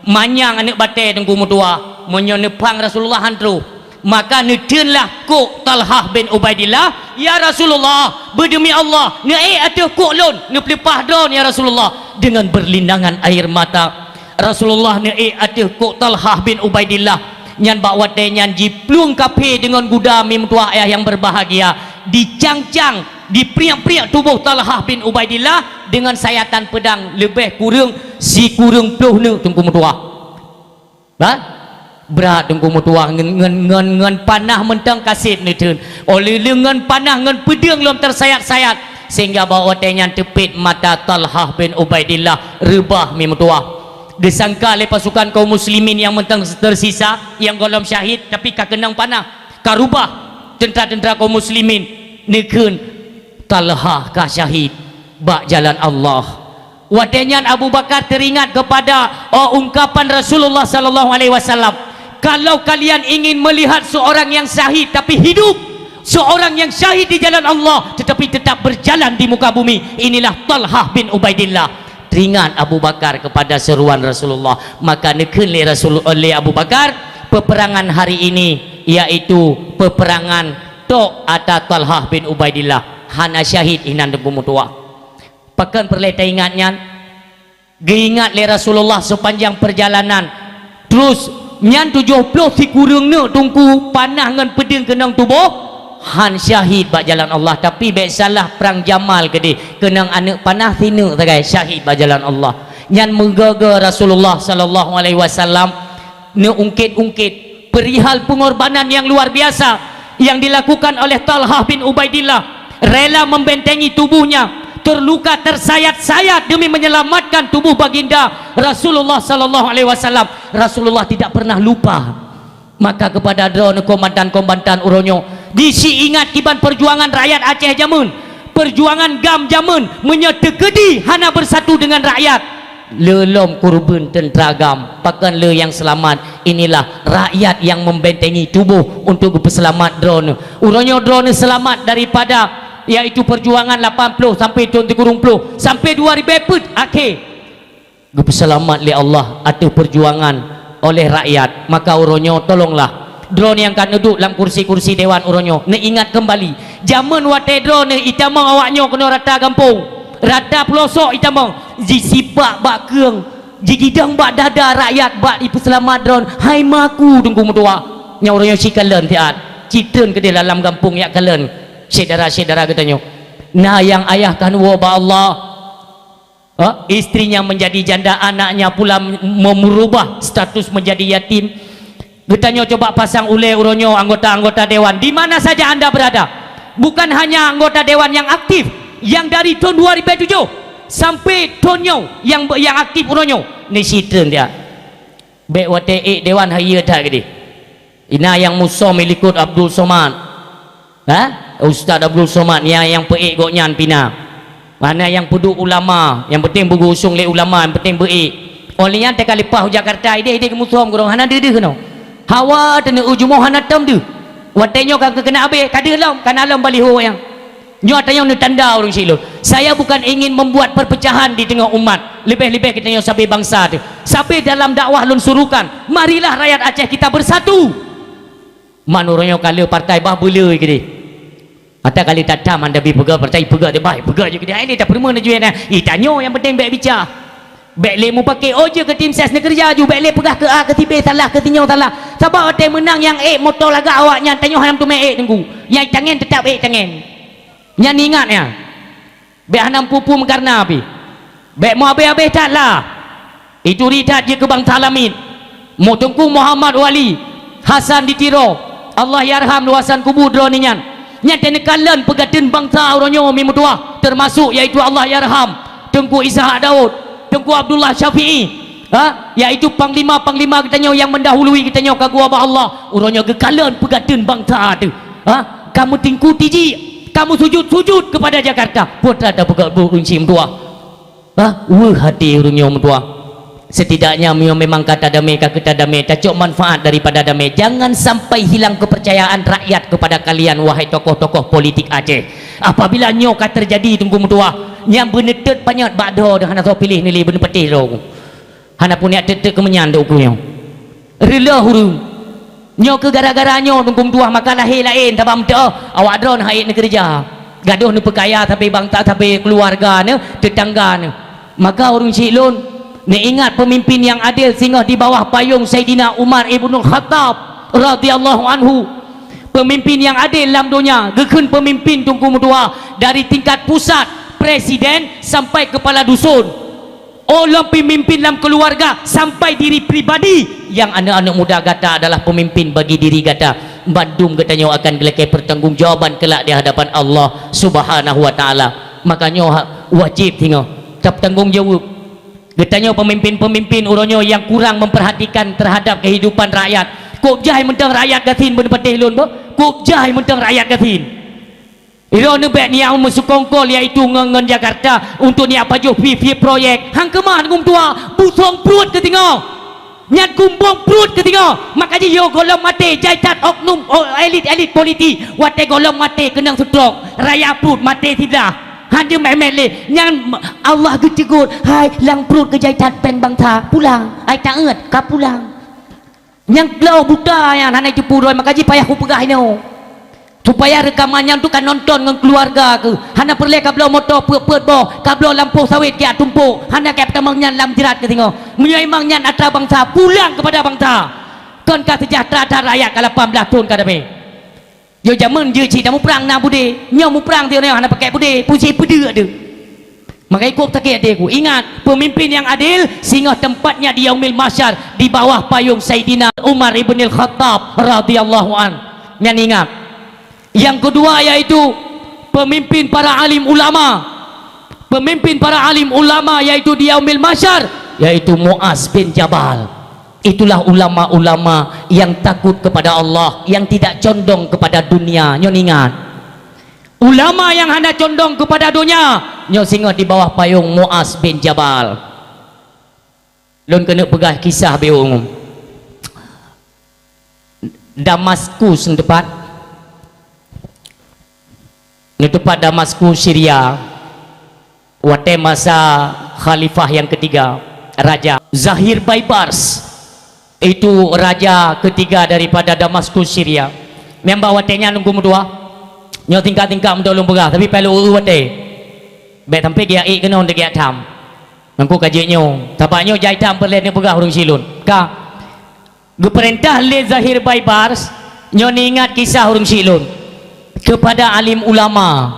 manyang anak batai tengku mutua monyo nepang Rasulullah hantru. Maka nedenlah kok Talhah bin Ubaidillah ya Rasulullah berdemi Allah ne ada kok lon ne pelepah dron ya Rasulullah dengan berlindangan air mata. Rasulullah ne ada kok Talhah bin Ubaidillah nyan bak watai nyan jiplung kape dengan gudami mutua ayah yang berbahagia dicang-cang dipriak-priak tubuh Talhah bin Ubaidillah dengan sayatan pedang lebih kurang si kurang puluh ne tunggu mutua berat tunggu mutua ngen panah mentang kasih netun oleh lengan panah ngen pedang lom tersayat-sayat sehingga bawa tenya tepit mata Talhah bin Ubaidillah rebah mi mutua. Disangka oleh pasukan kaum muslimin yang mentang tersisa yang golong syahid tapi kakenang panah karubah tentera-tentera kaum muslimin nekun Talhah ka syahid bak jalan Allah. Wadenyan Abu Bakar teringat kepada ungkapan Rasulullah sallallahu alaihi wasallam, kalau kalian ingin melihat seorang yang syahid tapi hidup, seorang yang syahid di jalan Allah tetapi tetap berjalan di muka bumi, inilah Talhah bin Ubaidillah. Teringat Abu Bakar kepada seruan Rasulullah, maka nekun oleh Abu Bakar peperangan hari ini yaitu peperangan Tok atau Talhah bin Ubaidillah hana syahid inan debu mutua. Pakan perleta ingatnya geingat le Rasulullah sepanjang perjalanan terus nyan 70 si kurang ne tungku panah ngan pedang kenang tubuh han syahid bak jalan Allah. Tapi baik salah perang Jamal gede kenang anak panah sinu tagai syahid bak jalan Allah. Nyan menggaga Rasulullah sallallahu alaihi wasallam ne ungkit-ungkit perihal pengorbanan yang luar biasa yang dilakukan oleh Talhah bin Ubaidillah, rela membentengi tubuhnya terluka tersayat-sayat demi menyelamatkan tubuh baginda Rasulullah sallallahu alaihi wasallam. Rasulullah tidak pernah lupa. Maka kepada drone komandan-komandan uronyo disi ingat kiban perjuangan rakyat Aceh jamun, perjuangan Gam jamun menyetegedi hana bersatu dengan rakyat. Lelom kurban tentera Gam pakan le yang selamat, inilah rakyat yang membentengi tubuh untuk berselamat drone. Uronyo drone selamat daripada yaitu perjuangan 80 sampai 20 sampai 2000 put akhir berselamat li Allah atau perjuangan oleh rakyat. Maka uronyo tolonglah drone yang kan duduk dalam kursi-kursi dewan uronyo ne ingat kembali zaman wate drone itamang awaknyo kena rata kampung, rata pelosok itamang jisibak bak keung jigidang bak dada rakyat bak diperselamat drone hai maku tunggu mutua nya uronyo sikalen tiat citren ke dalam kampung yak kalen saudara-saudara katanya nah yang ayah kan wabah Allah istrinya menjadi janda, anaknya pula merubah status menjadi yatim. Katanya coba pasang ule uronyo anggota-anggota dewan di mana saja anda berada, bukan hanya anggota dewan yang aktif yang dari tahun 2007 sampai tahun yang aktif uronyo ni sitren dia baik wate dewan haya tak gede ina yang musuh milikut Abdul Somad Ustaz Abdul Somad yang peik goknyan pina mana yang peduk ulama yang penting berusung le ulama yang penting beik olehnya tak kalipah Jakarta ide kemusuh gorong hana dede kena hawa tene ujumo hana tam de watenyo kag kena abe kadelam kanalam baliho yang nyo tanya ni tanda orang silo. Saya bukan ingin membuat perpecahan di tengah umat, lebih-lebih kita nyo sampai bangsa tu sampai dalam dakwah lun surukan marilah rakyat Aceh kita bersatu manurunyo kala partai bah boleh gede atau kali tak tam anda pergi pegang partai pegang dia baik pegang je dia ini tak perlu nak jual tanyo yang penting baik bicara baik le mu pakai oje ke tim ses nak kerja ju baik le pegah ke A ke B salah ke tinyo salah sebab ada menang yang motor lagak awaknya tanya hanam tu main tunggu yang tangan tetap tangan yang ingat ya be hanam pupu karena api be mau habis tak lah itu ridat je ke bang talamin mau tunggu Muhammad Wali Hasan ditiro Allah yarham luasan kubur droninya nyata nekalan pegatin bangsa orangnya mimudua termasuk iaitu Allah yarham Tengku Ishak Daud Tengku Abdullah Syafi'i iaitu panglima-panglima katanya yang mendahului katanya ke gua Allah urangnya gekalan pegatin bangsa tu kamu tingku tiji kamu sujud-sujud kepada Jakarta putra ada pegat berunci mtua hati urangnya mtua setidaknya memang kata damai kata damai tak cok manfaat daripada damai jangan sampai hilang kepercayaan rakyat kepada kalian wahai tokoh-tokoh politik Aceh apabila nyok terjadi tunggu mtua yang benetet banyak bakdo dah hana tahu pilih nilai bener petih ro hana punya tetek kemenyan dok kuyo rela huru nyo ke gara-gara nyo tunggu tua maka lahir lain tabam teh awak drone haid negeri kerja gaduh nu perkaya tapi bangsa tapi keluarga ne tetangga ne maka urang cilon ni ingat pemimpin yang adil sehingga di bawah payung Saidina Umar Ibnul Khattab radhiyallahu anhu pemimpin yang adil dalam dunia gekun pemimpin tunggu tua dari tingkat pusat presiden sampai kepala dusun orang pemimpin dalam keluarga sampai diri pribadi yang anak-anak muda kata adalah pemimpin bagi diri kata Bandung katanya akan gelekai pertanggungjawaban kelak di hadapan Allah subhanahu wa ta'ala makanya wajib tengok tak tanggungjawab katanya pemimpin-pemimpin orangnya yang kurang memperhatikan terhadap kehidupan rakyat kok jahai mentang rakyat gatin berpetih lun kok jahai mentang rakyat gatin ilo nebek ni yang mesukongkol iaitu ngen Jakarta untuk ni apa jo fi proyek hang kemah ngum tua busong perut ke tengok nyat kumbong perut ke tengok makanya yo golong mati jaitat oknum elit politik wate golong mati kenang stroke raya perut mati tidak hanya memele yang Allah getegur hai lang perut ke jaitat pen bangsa pulang ai tak eut ka pulang yang glau buta yang hana itu puroi makanya payah ku pegah ini supaya rekamannya tu kan nonton dengan keluarga ke hana perle kablo motor pet boh kablo lampu sawit kia tumpuk hana kaya pertamanya lam jerat ke tengok menyemangnya atra bangsa pulang kepada bangsa kan ka sejahtera rakyat kalau 18 tahun kada be yo jaman je cik dah mu perang na bude nyo mu perang dia hana pakai bude puji pede ada maka ikut takik adikku ingat pemimpin yang adil sehingga tempatnya di yaumil mahsyar di bawah payung Saidina Umar Ibnul Khattab radhiyallahu an yang ingat yang kedua yaitu pemimpin para alim ulama yaitu di yaumil mahsyar yaitu Muaz bin Jabal itulah ulama-ulama yang takut kepada Allah yang tidak condong kepada dunia nyon ingat ulama yang hanya condong kepada dunia nyon singa di bawah payung Muaz bin Jabal lon kena pegah kisah beung Damaskus tempat di tempat Damaskus Syria wate masa khalifah yang ketiga Raja Zahir Baibars itu raja ketiga daripada Damaskus Syria memang watenya nunggu mudua nyo tingkat-tingkat mendolong begah tapi perlu wate be sampai dia kena untuk dia tam nangku kajinyo tapaknya jai tam perle ni begah urang silun ka geperintah le Zahir Baibars nyo ni ingat kisah urang silun kepada alim ulama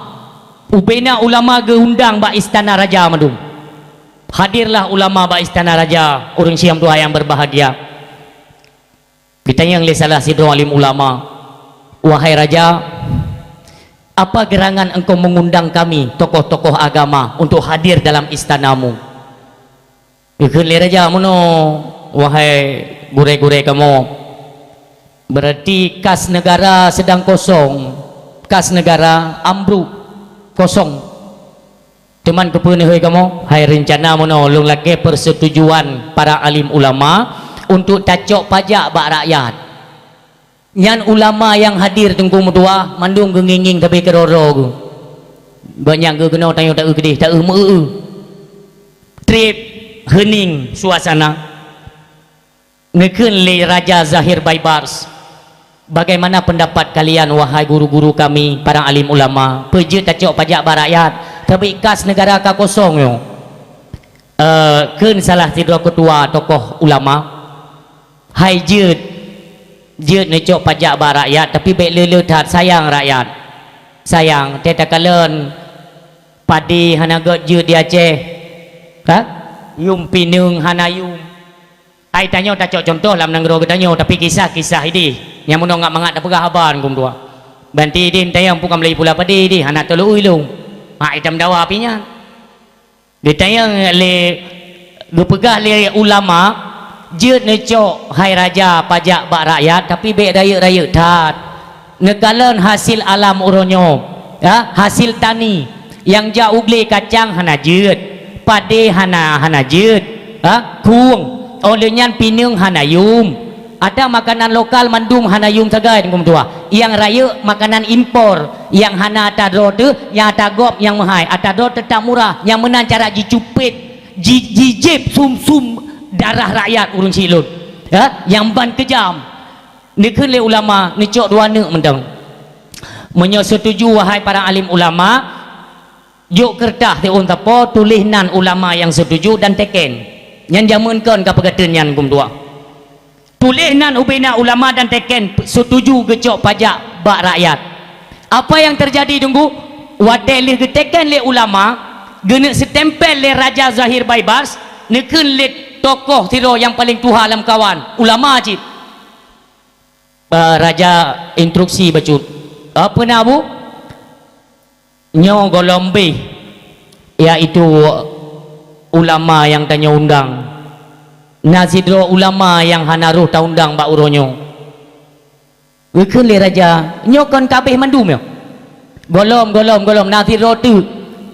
ubena ulama geundang ba istana raja madum hadirlah ulama ba istana raja orang siam tua yang berbahagia kita yang le salah sidro alim ulama wahai raja apa gerangan engkau mengundang kami tokoh-tokoh agama untuk hadir dalam istanamu ikut le raja mono wahai gure-gure kamu berarti kas negara sedang kosong kas negara ambruk kosong teman kepene hoi kamu hai rencana menolong lagi persetujuan para alim ulama untuk tacok pajak bak rakyat nyan ulama yang hadir tunggu mudua mandung genginging tapi keroro banyak ke kena tanya tak gede tak trip hening suasana ngekun le Raja Zahir Baibars bagaimana pendapat kalian wahai guru-guru kami para alim ulama peje tacok pajak barakyat tapi kas negara ka kosong yo keun salah tidur ketua tokoh ulama hai jeut Jut ni cok pajak ba rakyat tapi baik lele tat sayang rakyat. Sayang teta kalen padi hana got jut di Aceh. Ha? Yum pinung hana yum. Ai tanyo ta cok contoh lam nanggro tanyo tapi kisah-kisah ini yang mono ngak mangat apa haban kum tua. Banti din tayang pukam lei pula padi di hana tolu ilung. Ha itam dawa apinya. Di tayang le gepegah le ulama jut ne cok hai raja pajak bak rakyat tapi baik raya-raya tat nekalan hasil alam uronyo ya hasil tani yang ja ugle kacang hana jut pade hana jut ha kuung olehnya pinung hana yum ada makanan lokal mandum hana yum sagai kum tua yang raya makanan impor yang hana atadro tu yang atagop yang mahal atadro tetap murah yang menang cara jicupit jijip sum-sum darah rakyat urun silun ya yang ban kejam ni kele ulama ni cok dua nek mendang menyo setuju wahai para alim ulama juk kertas te on tapo tulisnan ulama yang setuju dan teken yang jamunkan ka pegatenyan kum tua tulisnan ubina ulama dan teken setuju gecok pajak bak rakyat apa yang terjadi tunggu wadai le teken le ulama gene setempel le Raja Zahir Baibars ni le tokoh tiro yang paling tuha dalam kawan ulama cip raja instruksi bacut apa nabu nyo golombe iaitu ulama yang tanya undang nazidro ulama yang hanaruh ta undang bak uronyo wikun le raja nyo kon kabeh mandum yo golom nazidro tu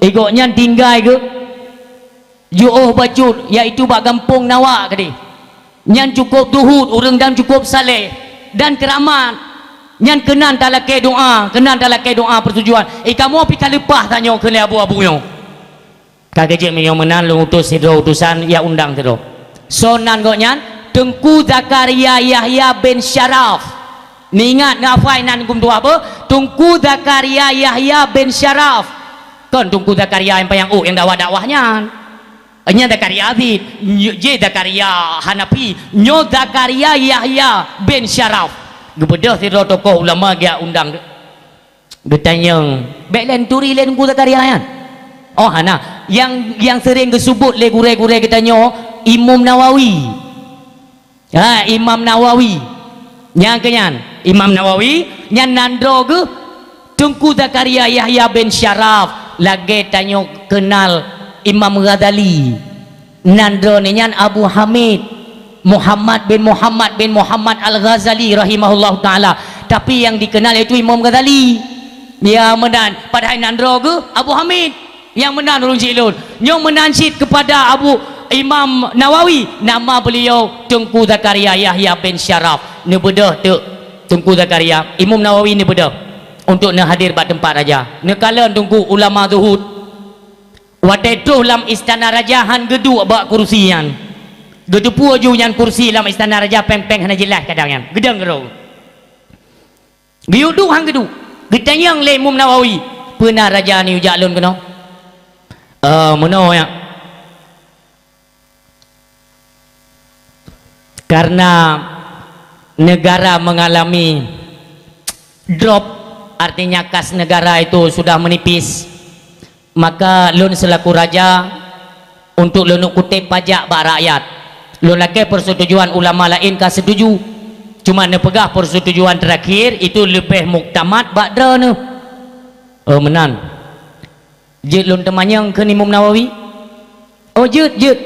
egoknya tinggal ke Ju'uh bacut iaitu bak gampung nawak tadi nyan cukup duhud urang dan cukup saleh dan keramat nyan kenan talake doa pertujuan kamu api kalepah tanyo ke abu-abu yo kagejek menyo menan lu utus sidro utusan ya undang sidro sonan kok nyan Tengku Zakaria Yahya bin Syaraf ni ingat ngafai nan kum tu apa Tengku Zakaria Yahya bin Syaraf kan Tengku Zakaria yang yang dakwah-dakwahnya nya Zakaria Azid je Zakaria Hanafi nyo Zakaria Yahya bin Syaraf gebedah sidro tokoh ulama dia undang getanyang belen turi len ku Zakaria kan oh hana yang sering disebut le gure-gure getanyo Imam Nawawi Imam Nawawi yang kenyan Imam Nawawi nyan nandro ge Tengku Zakaria Yahya bin Syaraf lagi tanyo kenal Imam Ghazali nandro nyan Abu Hamid Muhammad bin Muhammad Al-Ghazali rahimahullah ta'ala tapi yang dikenal itu Imam Ghazali ya menan pada nandro ke Abu Hamid yang menan urung cilun yang menansid kepada Imam Nawawi nama beliau Tengku Zakaria Yahya bin Syaraf ni bedah tu Tengku Zakaria Imam Nawawi ni bedah untuk nak hadir pada tempat raja ni kala tunggu ulama zuhud wadai tu dalam istana raja han gedu bak kursian gedu pu juan kursi dalam istana raja peng-peng hana jelas kadang gedang gero biudu hang gedu getanyang le Imam Nawawi pernah raja ni ujak lun kena mono ya karena negara mengalami drop artinya kas negara itu sudah menipis maka lun selaku raja untuk lun kutip pajak bak rakyat lun laki persetujuan ulama lain ka setuju cuma nepegah persetujuan terakhir itu lebih muktamad bak dra ne menan jid lun temanyang ke Imam Nawawi oh jid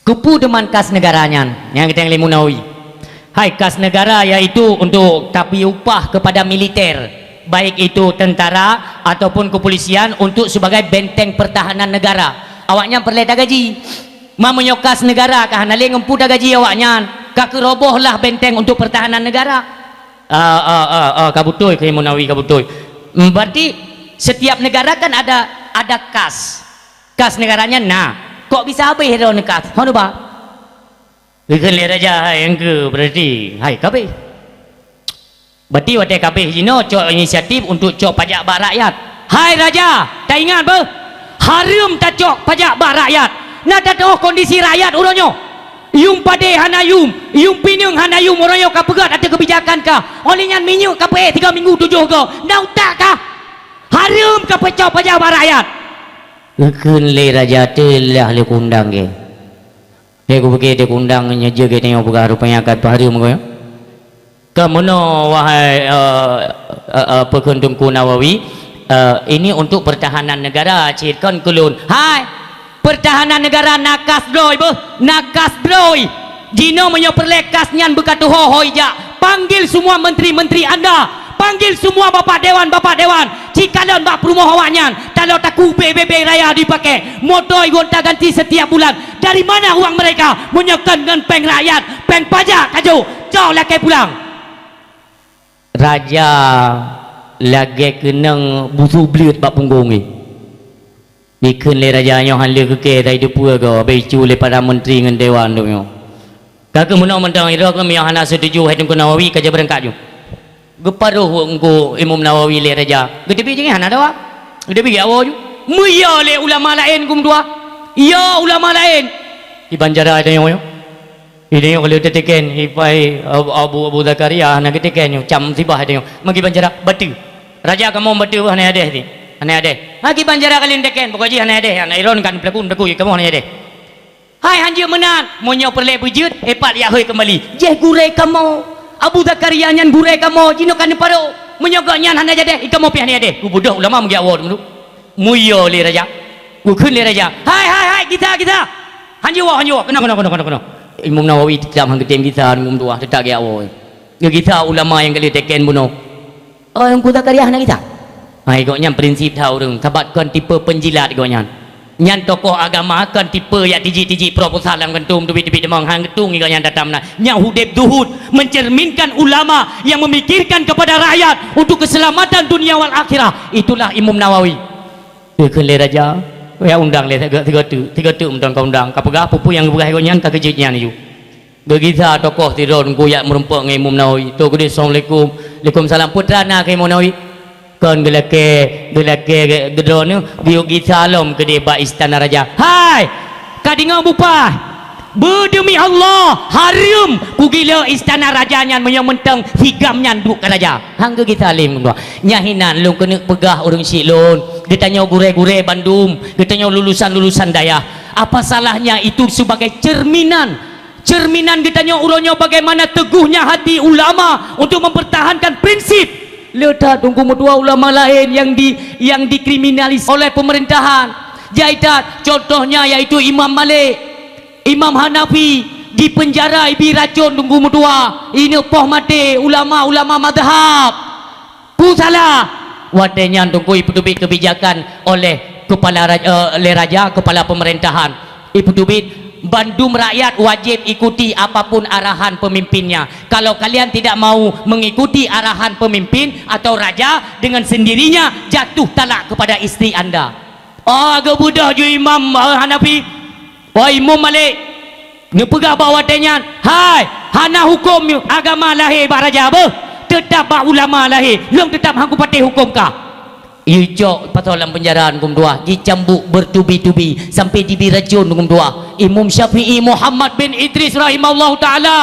kupu deman kas negaranya yang kita yang Imam Nawawi hai kas negara yaitu untuk tapi upah kepada militer baik itu tentara ataupun kepolisian untuk sebagai benteng pertahanan negara awaknya perlu dah gaji mamanya kas negara kah nale ngempu dah gaji awaknya kah kerobohlah benteng untuk pertahanan negara kabutoi ke Imam Nawawi kabutoi berarti setiap negara kan ada kas negaranya nah kok bisa habis hero kas hono ba bikin raja yang ke berarti hai kabeh berarti wadah kabeh jino cok inisiatif untuk cok pajak bak rakyat hai raja tak ingat harum tak cok pajak bak rakyat nak tahu kondisi rakyat uronyo yung pade hanayum yung pinung hanayum orang yang kapegat ada kebijakan kah olingan minyak kape 3 minggu 7 kau nau tak kah harum kapecau pejabat rakyat keun le raja telah le kundang ke dia ku pergi dia kundang nyeje ke tengok pegah rupanya akan harum kau kemono wahai Pekundungku Nawawi ini untuk pertahanan negara cirkan kulun hai pertahanan negara nakas droi nakas droi jino menyoperlekas nyan bekatu hohoi ja panggil semua menteri-menteri anda panggil semua bapak dewan cikalon bak perumahan kalau taku BBB raya dipakai motor gonta ganti setiap bulan dari mana uang mereka menyekan dengan peng rakyat peng pajak kaju jauh lagi pulang raja lagi kenang busu beliut bak punggung ni dikun le raja nyo han le ke dai de pua go bei chu le para menteri ngan dewan tu nyo ka ke menang mentang ira ke mi hana setuju hai Tengku Nawawi ka berangkat ju geparuh engko Imam Nawawi le raja gede bi jangan ada wa gede bi awo ju muya le ulama lain kum dua ya ulama lain di Banjara ada yo ini kalau teken hipai Abu Zakaria nak teken yo cam sibah ada yo magi Banjara batu raja kamu batu hana ada ni hana ada lagi Banjara kalian teken pokoknya hana ada hana iron kan pelakon kamu hana ada hai hanjir menan monyo perle bujut epat ya hoi kembali je gure kamu Abu Zakaria nyan gure kamu jino kan paro menyogok nyan hana ada ikamu pi hana ada ku bodoh ulama magi awod dulu muyo le raja ku kun le raja hai kita hanjir wa kena Imam Nawawi tetap hang ketem kita ngum tua tetap ge awoi ge kita ulama yang kali teken buno oh yang Abu Zakaria hana kita hai kok nyan prinsip tahu dong tabat kan tipe penjilat kok nyan tokoh agama kan tipe ya tiji proposal yang kentum duit demang hang ketung kok nyan datam na nya hudib duhud mencerminkan ulama yang memikirkan kepada rakyat untuk keselamatan dunia wal akhirah itulah Imam Nawawi ke le raja ya undang le tiga tu undang kau undang kapagah pupu yang buah kau nyan ka kejutnya ni ju begita tokoh tiron ku ya merempok ngai Imam Nawawi to gede assalamualaikum waalaikumsalam putrana ke Imam Nawawi kon gelake gedron biu gisalom gede ba istana raja hai kadinga bupah berdemi Allah harum ku gila istana raja nyan menyang mentang higam nyan duk ka raja hang ke kita lim nyahinan lu kena pegah urang silon dia tanya gure-gure Bandung dia tanya lulusan daya apa salahnya itu sebagai cerminan dia tanya uronyo bagaimana teguhnya hati ulama untuk mempertahankan prinsip letak tunggu dua ulama lain yang dikriminalis oleh pemerintahan jaitat contohnya yaitu Imam Malik Imam Hanafi di penjara ibi racun tunggu dua ini poh mati ulama madhab salah wadenya tunggu ibu dubit kebijakan oleh kepala raja kepala pemerintahan ibu dubit Bandung rakyat wajib ikuti apapun arahan pemimpinnya kalau kalian tidak mau mengikuti arahan pemimpin atau raja dengan sendirinya jatuh talak kepada istri anda agak budak je Imam Hanafi wah Imam Malik ngepegah bawa tenyan hai hana hukum agama lahir bak raja apa tetap bak ulama lahir long tetap hangku patih hukum kah Ijok patolan penjaraan kum dua dicambuk bertubi-tubi sampai dibiracun kum dua Imam Syafi'i Muhammad bin Idris rahimahullah ta'ala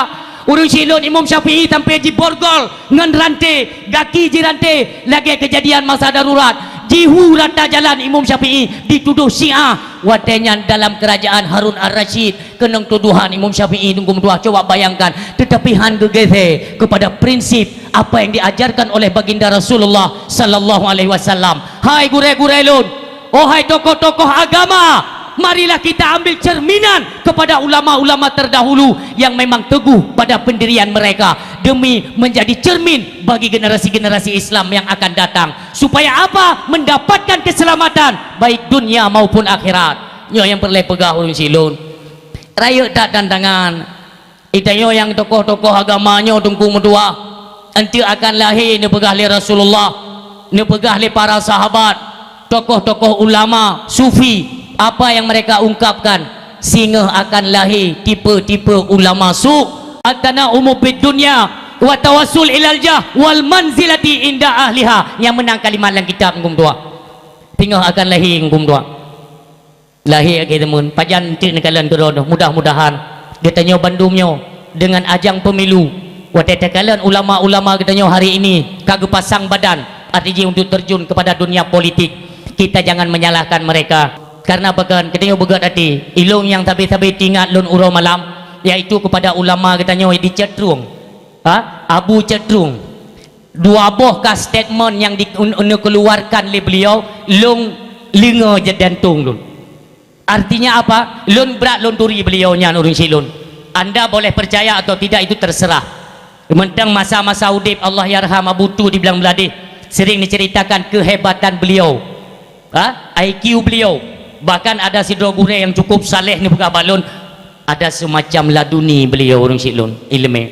urus silon Imam Syafi'i sampai diborgol ngan rantai gaki jirantai lagi kejadian masa darurat jihu rata jalan Imam Syafi'i dituduh Syiah wadenya dalam kerajaan Harun Ar-Rasyid kenang tuduhan Imam Syafi'i kum dua coba bayangkan tetapi han gegese kepada prinsip apa yang diajarkan oleh baginda Rasulullah sallallahu alaihi wasallam hai gure-gure lun oh hai tokoh-tokoh agama marilah kita ambil cerminan kepada ulama-ulama terdahulu yang memang teguh pada pendirian mereka demi menjadi cermin bagi generasi-generasi Islam yang akan datang supaya apa mendapatkan keselamatan baik dunia maupun akhirat nyo yang perlu pegah ulun silun raya tak tantangan itayo yang tokoh-tokoh agamanya tunggu medua nanti akan lahir ni pegah li Rasulullah ni pegah li para sahabat tokoh-tokoh ulama sufi apa yang mereka ungkapkan sehingga akan lahir tipe-tipe ulama su atana umubid dunya wa tawassul ilal jah wal manzilati inda ahliha yang menang kalimat dalam kitab ngum tua tinggal akan lahir ngum tua lahir ke temun pajan ti nekalan geron mudah-mudahan Katanya Bandungnya dengan ajang pemilu. Watatakalan ulama-ulama katanya hari ini kagak pasang badan artinya untuk terjun kepada dunia politik. Kita jangan menyalahkan mereka. Karena bahkan katanya begat hati ilung yang tabi-tabi tinggal lun urau malam, yaitu kepada ulama katanya di Cetrung, Abu Cetrung. Dua boh ka statement yang dikeluarkan oleh beliau lung linga jantung lun. Artinya apa? Lun berat lun turi beliau nya urang silun. Anda boleh percaya atau tidak itu terserah. Mentang masa-masa udip Allah yarham Abu Tu di Belang Beladih sering diceritakan kehebatan beliau, IQ beliau. Bahkan ada sidro gure yang cukup saleh ni buka balon, ada semacam laduni beliau orang silun ilmu.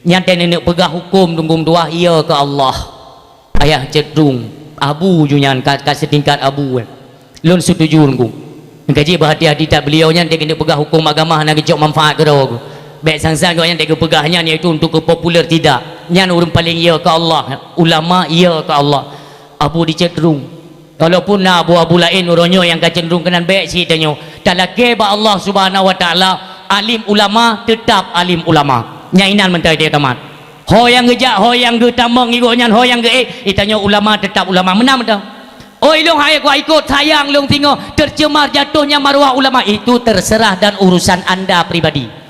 Nyata nenek pegah hukum tunggung dua ia ke Allah. Ayah Cetrung Abu junyan kasih tingkat Abu. Lun setuju ngku. Gaji berhati-hati tak beliau nya dia kena pegah hukum agama nak kejok manfaat ke dah. Baik sang-sang kau yang dia pegahnya iaitu untuk ke popular tidak. Nyan orang paling ia ke Allah, ulama ia ke Allah. Abu dicenderung. Walaupun abu-abu lain orangnya yang cenderung kenan baik ceritanya. Talake ba Allah Subhanahu wa taala, alim ulama tetap alim ulama. Nyainan mentai dia tamat. Ho yang ngejak, ho yang ge tamang ngigoknya, ho yang ge itanya ulama tetap ulama. Menang dah. Oi long hai gua ikut sayang long tengok tercemar jatuhnya maruah ulama itu terserah dan urusan Anda pribadi.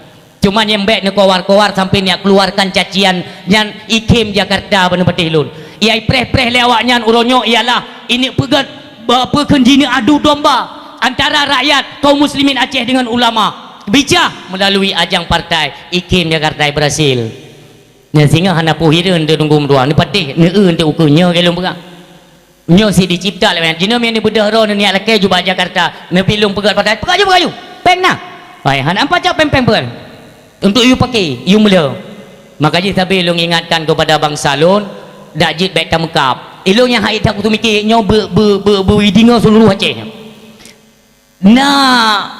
Cuma yang baik ni kowar-kowar sampai ni keluarkan cacian yang ikim Jakarta benar-benar lun. Ia preh-preh lewaknya uronyo ialah ini pegat perkenjini adu domba antara rakyat kaum muslimin Aceh dengan ulama. Bijak melalui ajang partai ikim Jakarta berhasil. Nya singa hana puhireun de tunggu dua ni patih ni untuk ukunya kelung pegang. Nyo si dicipta lewan. Jino ni bedah ro ni alake juba Jakarta. Ne pilung pegat partai. Pegaju. Peng nah. Hai hana ampa cap peng-peng pegang. Untuk you pakai, you mula. Makanya tapi ilung ingatkan kepada bang Salun, dak jid baik tamkap. Ilung yang haid aku tu mikir nyo beridinga seluruh Aceh. Nah,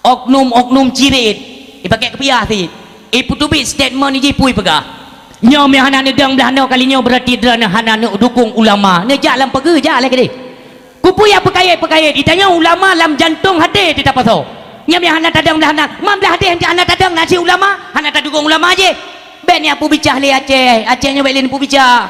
oknum cirit, dipakai kepiah ti. Putubi statement ni pui pegah. Nyo me hana nedang belahno kali nyo berarti derana hana dukung ulama. Ne jak lam pege jak lagi. Kupui apa kait ditanya ulama lam jantung hati tidak pasal. Nyam yang hana tadang belahana mam belah hati yang hana tadang nasi ulama hana tadukung ulama aje ben ni apa bicah li Acehnya baik lin pu bicah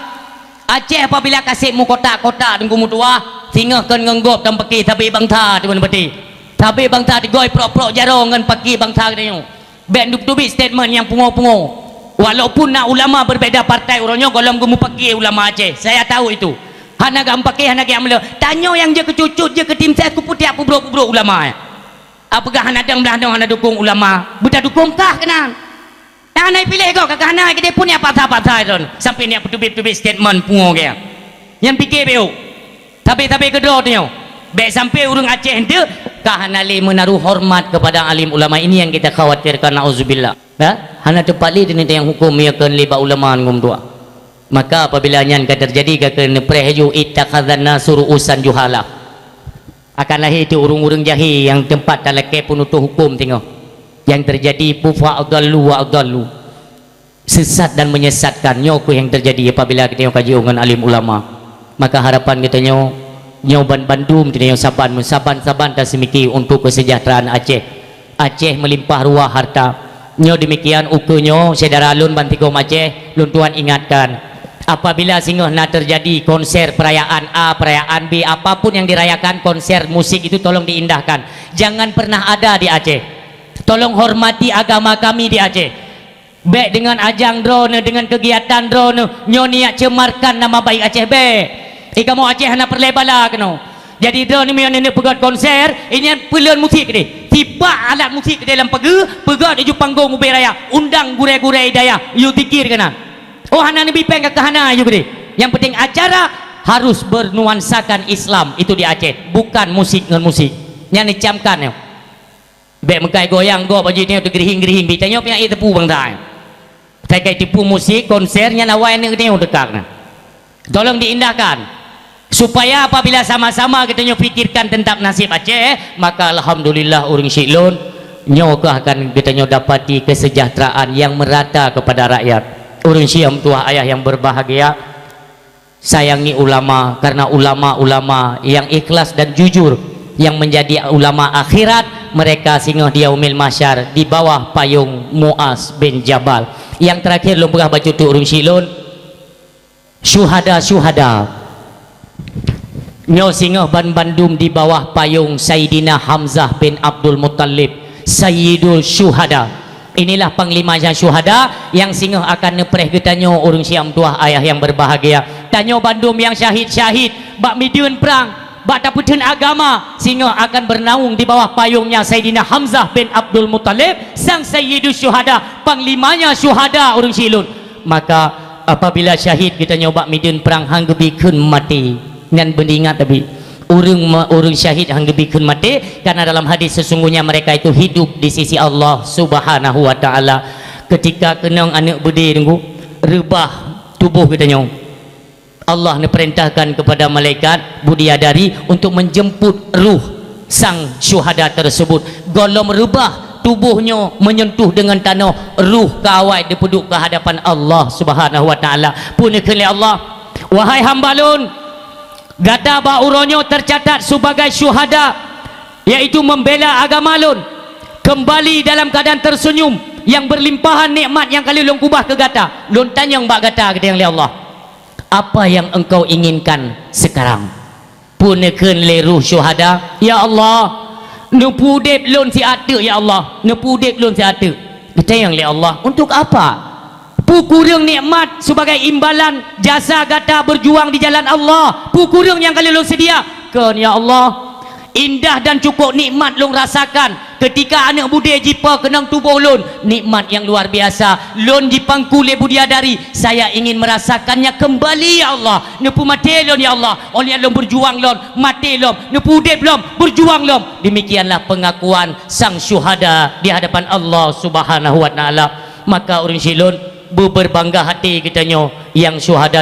Aceh apabila kasih mu kotak-kotak tunggu mu tua singa kan ngenggop dan peki tapi bangta di mana beti tapi bangta digoi prok-prok jarong ngan peki bangta katanya ben duk tubi statement yang pungo-pungo walaupun nak ulama berbeza partai orangnya golong gemu peki ulama Aceh saya tahu itu hana gam peki hana gam melo tanyo yang je kecucut je ke tim saya ku putih apa bro ulama apakah hana dang belah hana dukung ulama buta dukung kah kenan hana pilih kau kakak hana kita punya patah-patah itu sampai ni petubit-tubit statement pungo dia yang fikir beu tapi kedua tu baik sampai urang Aceh ente kah hana le menaruh hormat kepada alim ulama ini yang kita khawatirkan nauzubillah hana tepat li dengan yang hukum ya kan liba ulama ngum tua maka apabila nyan terjadi kakak nepreju ittakhadzan nasuru usan juhala akan lahir itu urung-urung jahi yang tempat talake penutup hukum tengok yang terjadi pufa adallu sesat dan menyesatkan nyoku yang terjadi apabila kita kaji dengan alim ulama maka harapan kita nyoban Bandung kita saban tak semiki untuk kesejahteraan Aceh melimpah ruah harta nyo demikian ukunyo saudara lun bantikom Aceh lun tuan ingatkan apabila singgah nak terjadi konser perayaan A, perayaan B, apapun yang dirayakan konser musik itu tolong diindahkan. Jangan pernah ada di Aceh. Tolong hormati agama kami di Aceh. Baik dengan ajang drone, dengan kegiatan drone, niat cemarkan nama baik Aceh baik. Kamu Aceh nak perlebala kena. Jadi drone ni yang pegat konser, ini pilihan musik ni. Tiba alat musik ke dalam pegat di panggung mobil raya, undang gure-gure daya, you tikir kena. Oh hana nabi peng ke hana juga deh. Yang penting acara harus bernuansakan Islam itu di Aceh, bukan musik dengan musik. Yang dicamkan ya. Bek mekai goyang go baju ni tu gerihing bitanya punya itu tepu bang dah. Saya kayak tipu musik konsernya lawan ni dekat nah. Tolong diindahkan supaya apabila sama-sama kita pikirkan tentang nasib Aceh, maka alhamdulillah orang Silon nyoka akan kita dapati kesejahteraan yang merata kepada rakyat. Urang siam tua ayah yang berbahagia sayangi ulama karena ulama-ulama yang ikhlas dan jujur yang menjadi ulama akhirat mereka singgah di yaumil mahsyar di bawah payung Muaz bin Jabal. Yang terakhir lom pegah baju tu urung silun syuhada nyo singgah bandum di bawah payung Sayyidina Hamzah bin Abdul Muttalib, Sayyidul Syuhada. Inilah panglima yang syuhada yang singgah akan nepreh getanyo urung siam tuah ayah yang berbahagia. Tanyo bandum yang syahid bak midun perang, bak dapetin agama, singgah akan bernaung di bawah payungnya Sayyidina Hamzah bin Abdul Muttalib, sang Sayyidul Syuhada, panglimanya syuhada urung silun. Maka apabila syahid kita nyoba midun perang hang gebikeun mati ngan bendingat tapi urung syahid hang gebikeun mati, karena dalam hadis sesungguhnya mereka itu hidup di sisi Allah Subhanahu wa taala. Ketika kenang anak bede nunggu rebah tubuh kita nyo, Allah perintahkan kepada malaikat budiadari untuk menjemput ruh sang syuhada tersebut. Golom rebah tubuhnya menyentuh dengan tanah, ruh kawai dipeduk ke hadapan Allah Subhanahu wa taala. Punikeun Allah, wahai hamba lun, gata bauronyo tercatat sebagai syuhada, yaitu membela agama lun, kembali dalam keadaan tersenyum yang berlimpahan nikmat yang kali lun kubah ke gata. Lun tanyang bak gata kata yang Allah, apa yang engkau inginkan sekarang? Punikeun le ruh syuhada, ya Allah, nepudep lun si ate, ya Allah, nepudep lun si ate. Kata yang le Allah, untuk apa? Pukurang nikmat sebagai imbalan jasa gata berjuang di jalan Allah. Pukurang yang kali lun sedia kan, ya Allah. Indah dan cukup nikmat lun rasakan ketika anak bude jipa kenang tubuh lun, nikmat yang luar biasa. Lun dipangku le budiadari, saya ingin merasakannya kembali, ya Allah. Nepu mati lun, ya Allah, oleh lun berjuang lun, mati lun, nepu udep lun, berjuang lun. Demikianlah pengakuan sang syuhada di hadapan Allah Subhanahu wa taala. Maka urang silun berbangga hati kitanya yang syuhada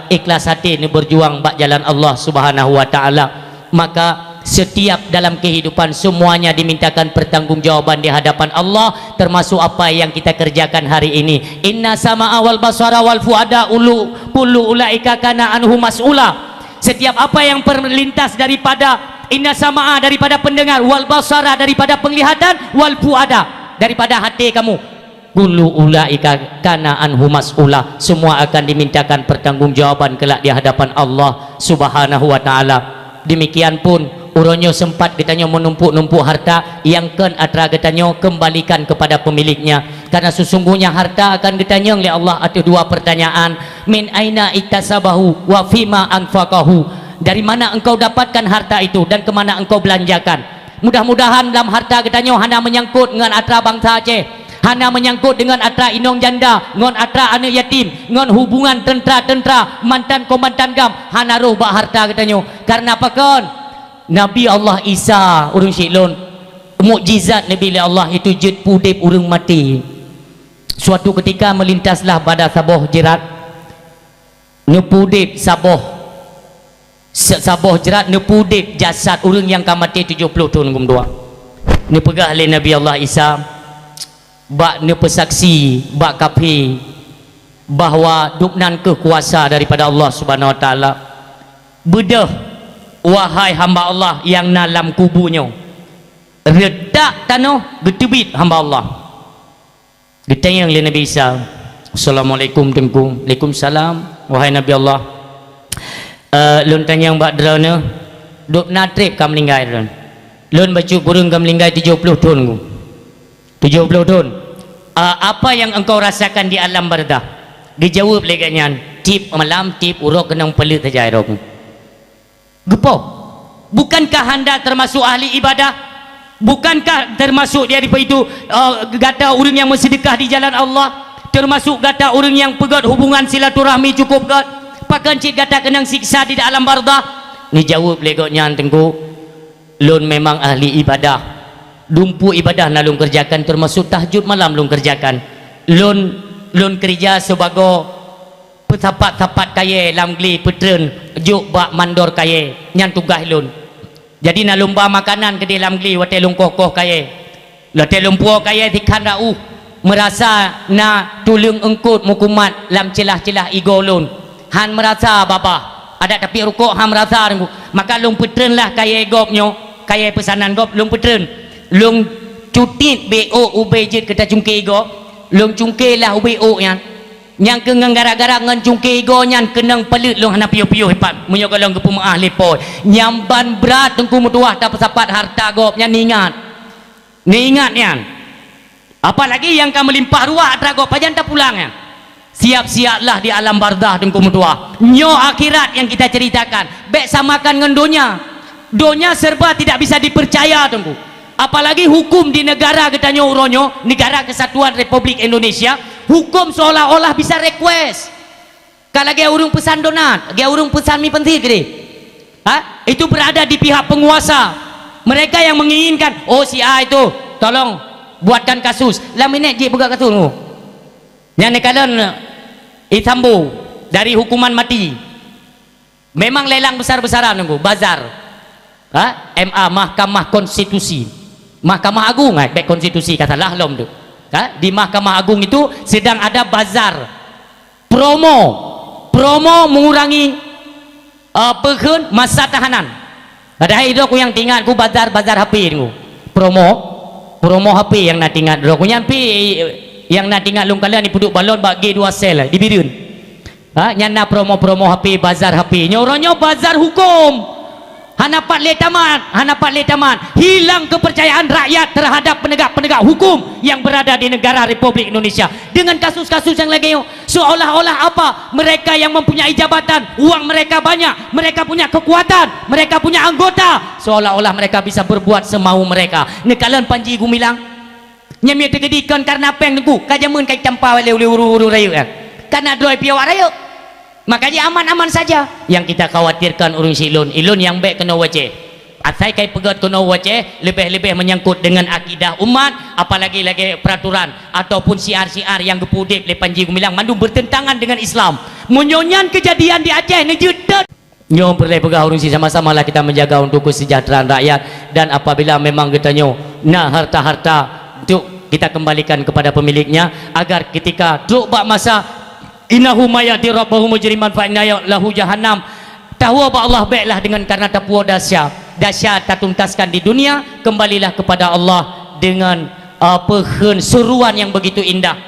ikhlas hati ni berjuang bak jalan Allah Subhanahu wa taala. Maka setiap dalam kehidupan semuanya dimintakan pertanggungjawaban di hadapan Allah, termasuk apa yang kita kerjakan hari ini. Inna sama'a wal basara wal fuada kullu ulaika kana anhu mas'ula. Setiap apa yang perlintas daripada inna sama'a daripada pendengar, wal basara daripada penglihatan, wal fuada daripada hati kamu, kullu ulaika kana anhu mas'ula, semua akan dimintakan pertanggungjawaban kelak di hadapan Allah Subhanahu wa taala. Demikian pun uronyo sempat kitanya menumpuk-numpuk harta yang kan atra kitanya kembalikan kepada pemiliknya, karena sesungguhnya harta akan kitanya oleh Allah ada dua pertanyaan. Min aina iktasabahu wa fima anfaqahu, dari mana engkau dapatkan harta itu dan kemana engkau belanjakan. Mudah-mudahan dalam harta kitanya hanya menyangkut dengan atra bangsa Aceh, hanya menyangkut dengan atra inong janda, ngon atra anak yatim, ngon hubungan tentera mantan komandan gam, hana roh bak harta kitanya. Karena apa kan? Nabi Allah Isa urang silun, mukjizat Nabi Allah itu jet pudep urang mati. Suatu ketika melintaslah pada saboh jerat, nepudep saboh jerat, nepudep jasad urang yang kamati 70 tahun gum dua. Ni pegah le Nabi Allah Isa bak ne pesaksi bak kafi bahwa duknan kekuasa daripada Allah Subhanahu wa taala. Bedah, wahai hamba Allah yang dalam kubunya, redak tanah getebit hamba Allah. Ditanya oleh Nabi Isa, Assalamualaikum tengku. Waalaikumsalam. Wahai Nabi Allah, lun tanya yang bak drana duk natrip kam meninggal lun. Lun baca burung kam meninggal 70 tahun ku. 70 tahun. Apa yang engkau rasakan di alam barzah? Dijawab leganya, tip malam tip urok kenang pelit saja irok. Gepo, bukankah anda termasuk ahli ibadah? Bukankah termasuk daripada itu gata orang yang bersedekah di jalan Allah? Termasuk gata orang yang pegat hubungan silaturahmi cukup gat? Pakan cik gata kenang siksa di dalam barzah? Ni jawab legoknya tengku, lun memang ahli ibadah. Dumpu ibadah na lun kerjakan, termasuk tahajud malam lun kerjakan. Lun kerja sebagai petapat-tapat kaya lamgli petren juk bak mandor kaya nyan tugas lun. Jadi na lumba makanan ke dalam gli wate lung kokoh kaya, late lumpuo kaya tikan rau merasa na tulung engkut mukumat lam celah-celah ego lun. Han merasa bapa ada tapi rukuk han merasa maka lung petren lah kaya gopnyo, kaya pesanan gop lung petren lung cutit BO ubejit kita cungkir go lung cungkir lah UBO yang kengang gara-gara ngan cungkir go nyan kenang pelit lung hana piu-piu hebat munyo kalau ke pemaah lepoi nyamban berat tengku mutuah tak sapat harta go nyan ni ingat nyan apalagi yang kamu melimpah ruah trago pajan tak pulang ya siap-siaplah di alam bardah tengku mutuah nyo akhirat yang kita ceritakan bek samakan dengan donya serba tidak bisa dipercaya tengku apalagi hukum di negara kita uronyo negara kesatuan Republik Indonesia hukum seolah-olah bisa request kalau dia urung pesan donat dia urung pesan mi penting gede itu berada di pihak penguasa mereka yang menginginkan oh si A itu tolong buatkan kasus lah minit dia buka kasus yang nekalan itambu dari hukuman mati memang lelang besar-besaran nunggu bazar MA Mahkamah Konstitusi Mahkamah Agung baik konstitusi katalah lom tu di Mahkamah Agung itu sedang ada bazar promo mengurangi pekun masa tahanan padahal itu aku yang tinggal aku bazar HP tu promo HP yang nak tinggal aku yang nak tinggal lung kalian ni puduk balon bagi 2 sel di birun nyana promo HP bazar HP nyoronyo bazar hukum hanapat le taman hilang kepercayaan rakyat terhadap penegak hukum yang berada di negara Republik Indonesia dengan kasus-kasus yang lagi seolah-olah apa mereka yang mempunyai jabatan uang mereka banyak mereka punya kekuatan mereka punya anggota seolah-olah mereka bisa berbuat semau mereka nekalan panji gumilang nyamia terjadikan karena apa yang nunggu kajamun kai campah uru rayu karena droi piawak rayu makanya aman-aman saja yang kita khawatirkan urung silun ilun yang baik kena wajah asai kai pegat kena wajah lebih-lebih menyangkut dengan akidah umat apalagi lagi peraturan ataupun siar-siar yang gepudip le panji gumilang mandu bertentangan dengan Islam munyonyan kejadian di Aceh nejudet nyo perlu pegang urung si sama-sama lah kita menjaga untuk kesejahteraan rakyat dan apabila memang kita nyo nah harta-harta untuk kita kembalikan kepada pemiliknya agar ketika duk bak masa innahu mayati rabbahu mujriman fa inna lahu jahannam tahu apa Allah baiklah dengan karena tapuo dahsyat tatuntaskan di dunia kembalilah kepada Allah dengan seruan yang begitu indah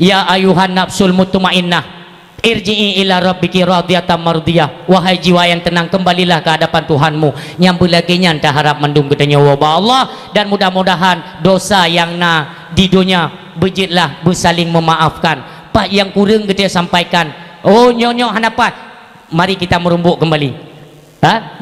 ya ayuhan nafsul mutmainnah irji'i ila rabbiki radiyatan mardiyah wahai jiwa yang tenang kembalilah ke hadapan Tuhanmu yang belaginya entah harap mendung kita nyawa Allah dan mudah-mudahan dosa yang di dunia bejitlah bersaling memaafkan pak yang kurang kita sampaikan oh nyo hanapat mari kita merumbuk kembali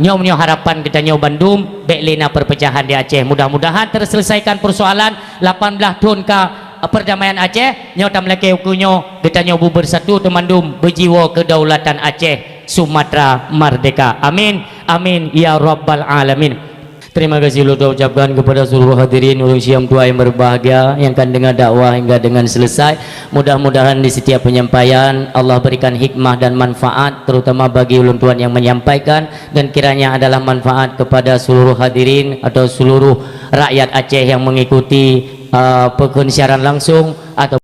nyo harapan kita nyo Bandung beklena perpecahan di Aceh mudah-mudahan terselesaikan persoalan 18 tahun ke perdamaian Aceh nyo tam laki ukunyo kita nyo bersatu temandum berjiwa kedaulatan Aceh Sumatera merdeka amin amin ya rabbal alamin. Terima kasih ludah ucapkan kepada seluruh hadirin ulun siam tua yang berbahagia yang akan dengar dakwah hingga dengan selesai. Mudah-mudahan di setiap penyampaian Allah berikan hikmah dan manfaat terutama bagi ulun tuan yang menyampaikan dan kiranya adalah manfaat kepada seluruh hadirin atau seluruh rakyat Aceh yang mengikuti pensiaran langsung atau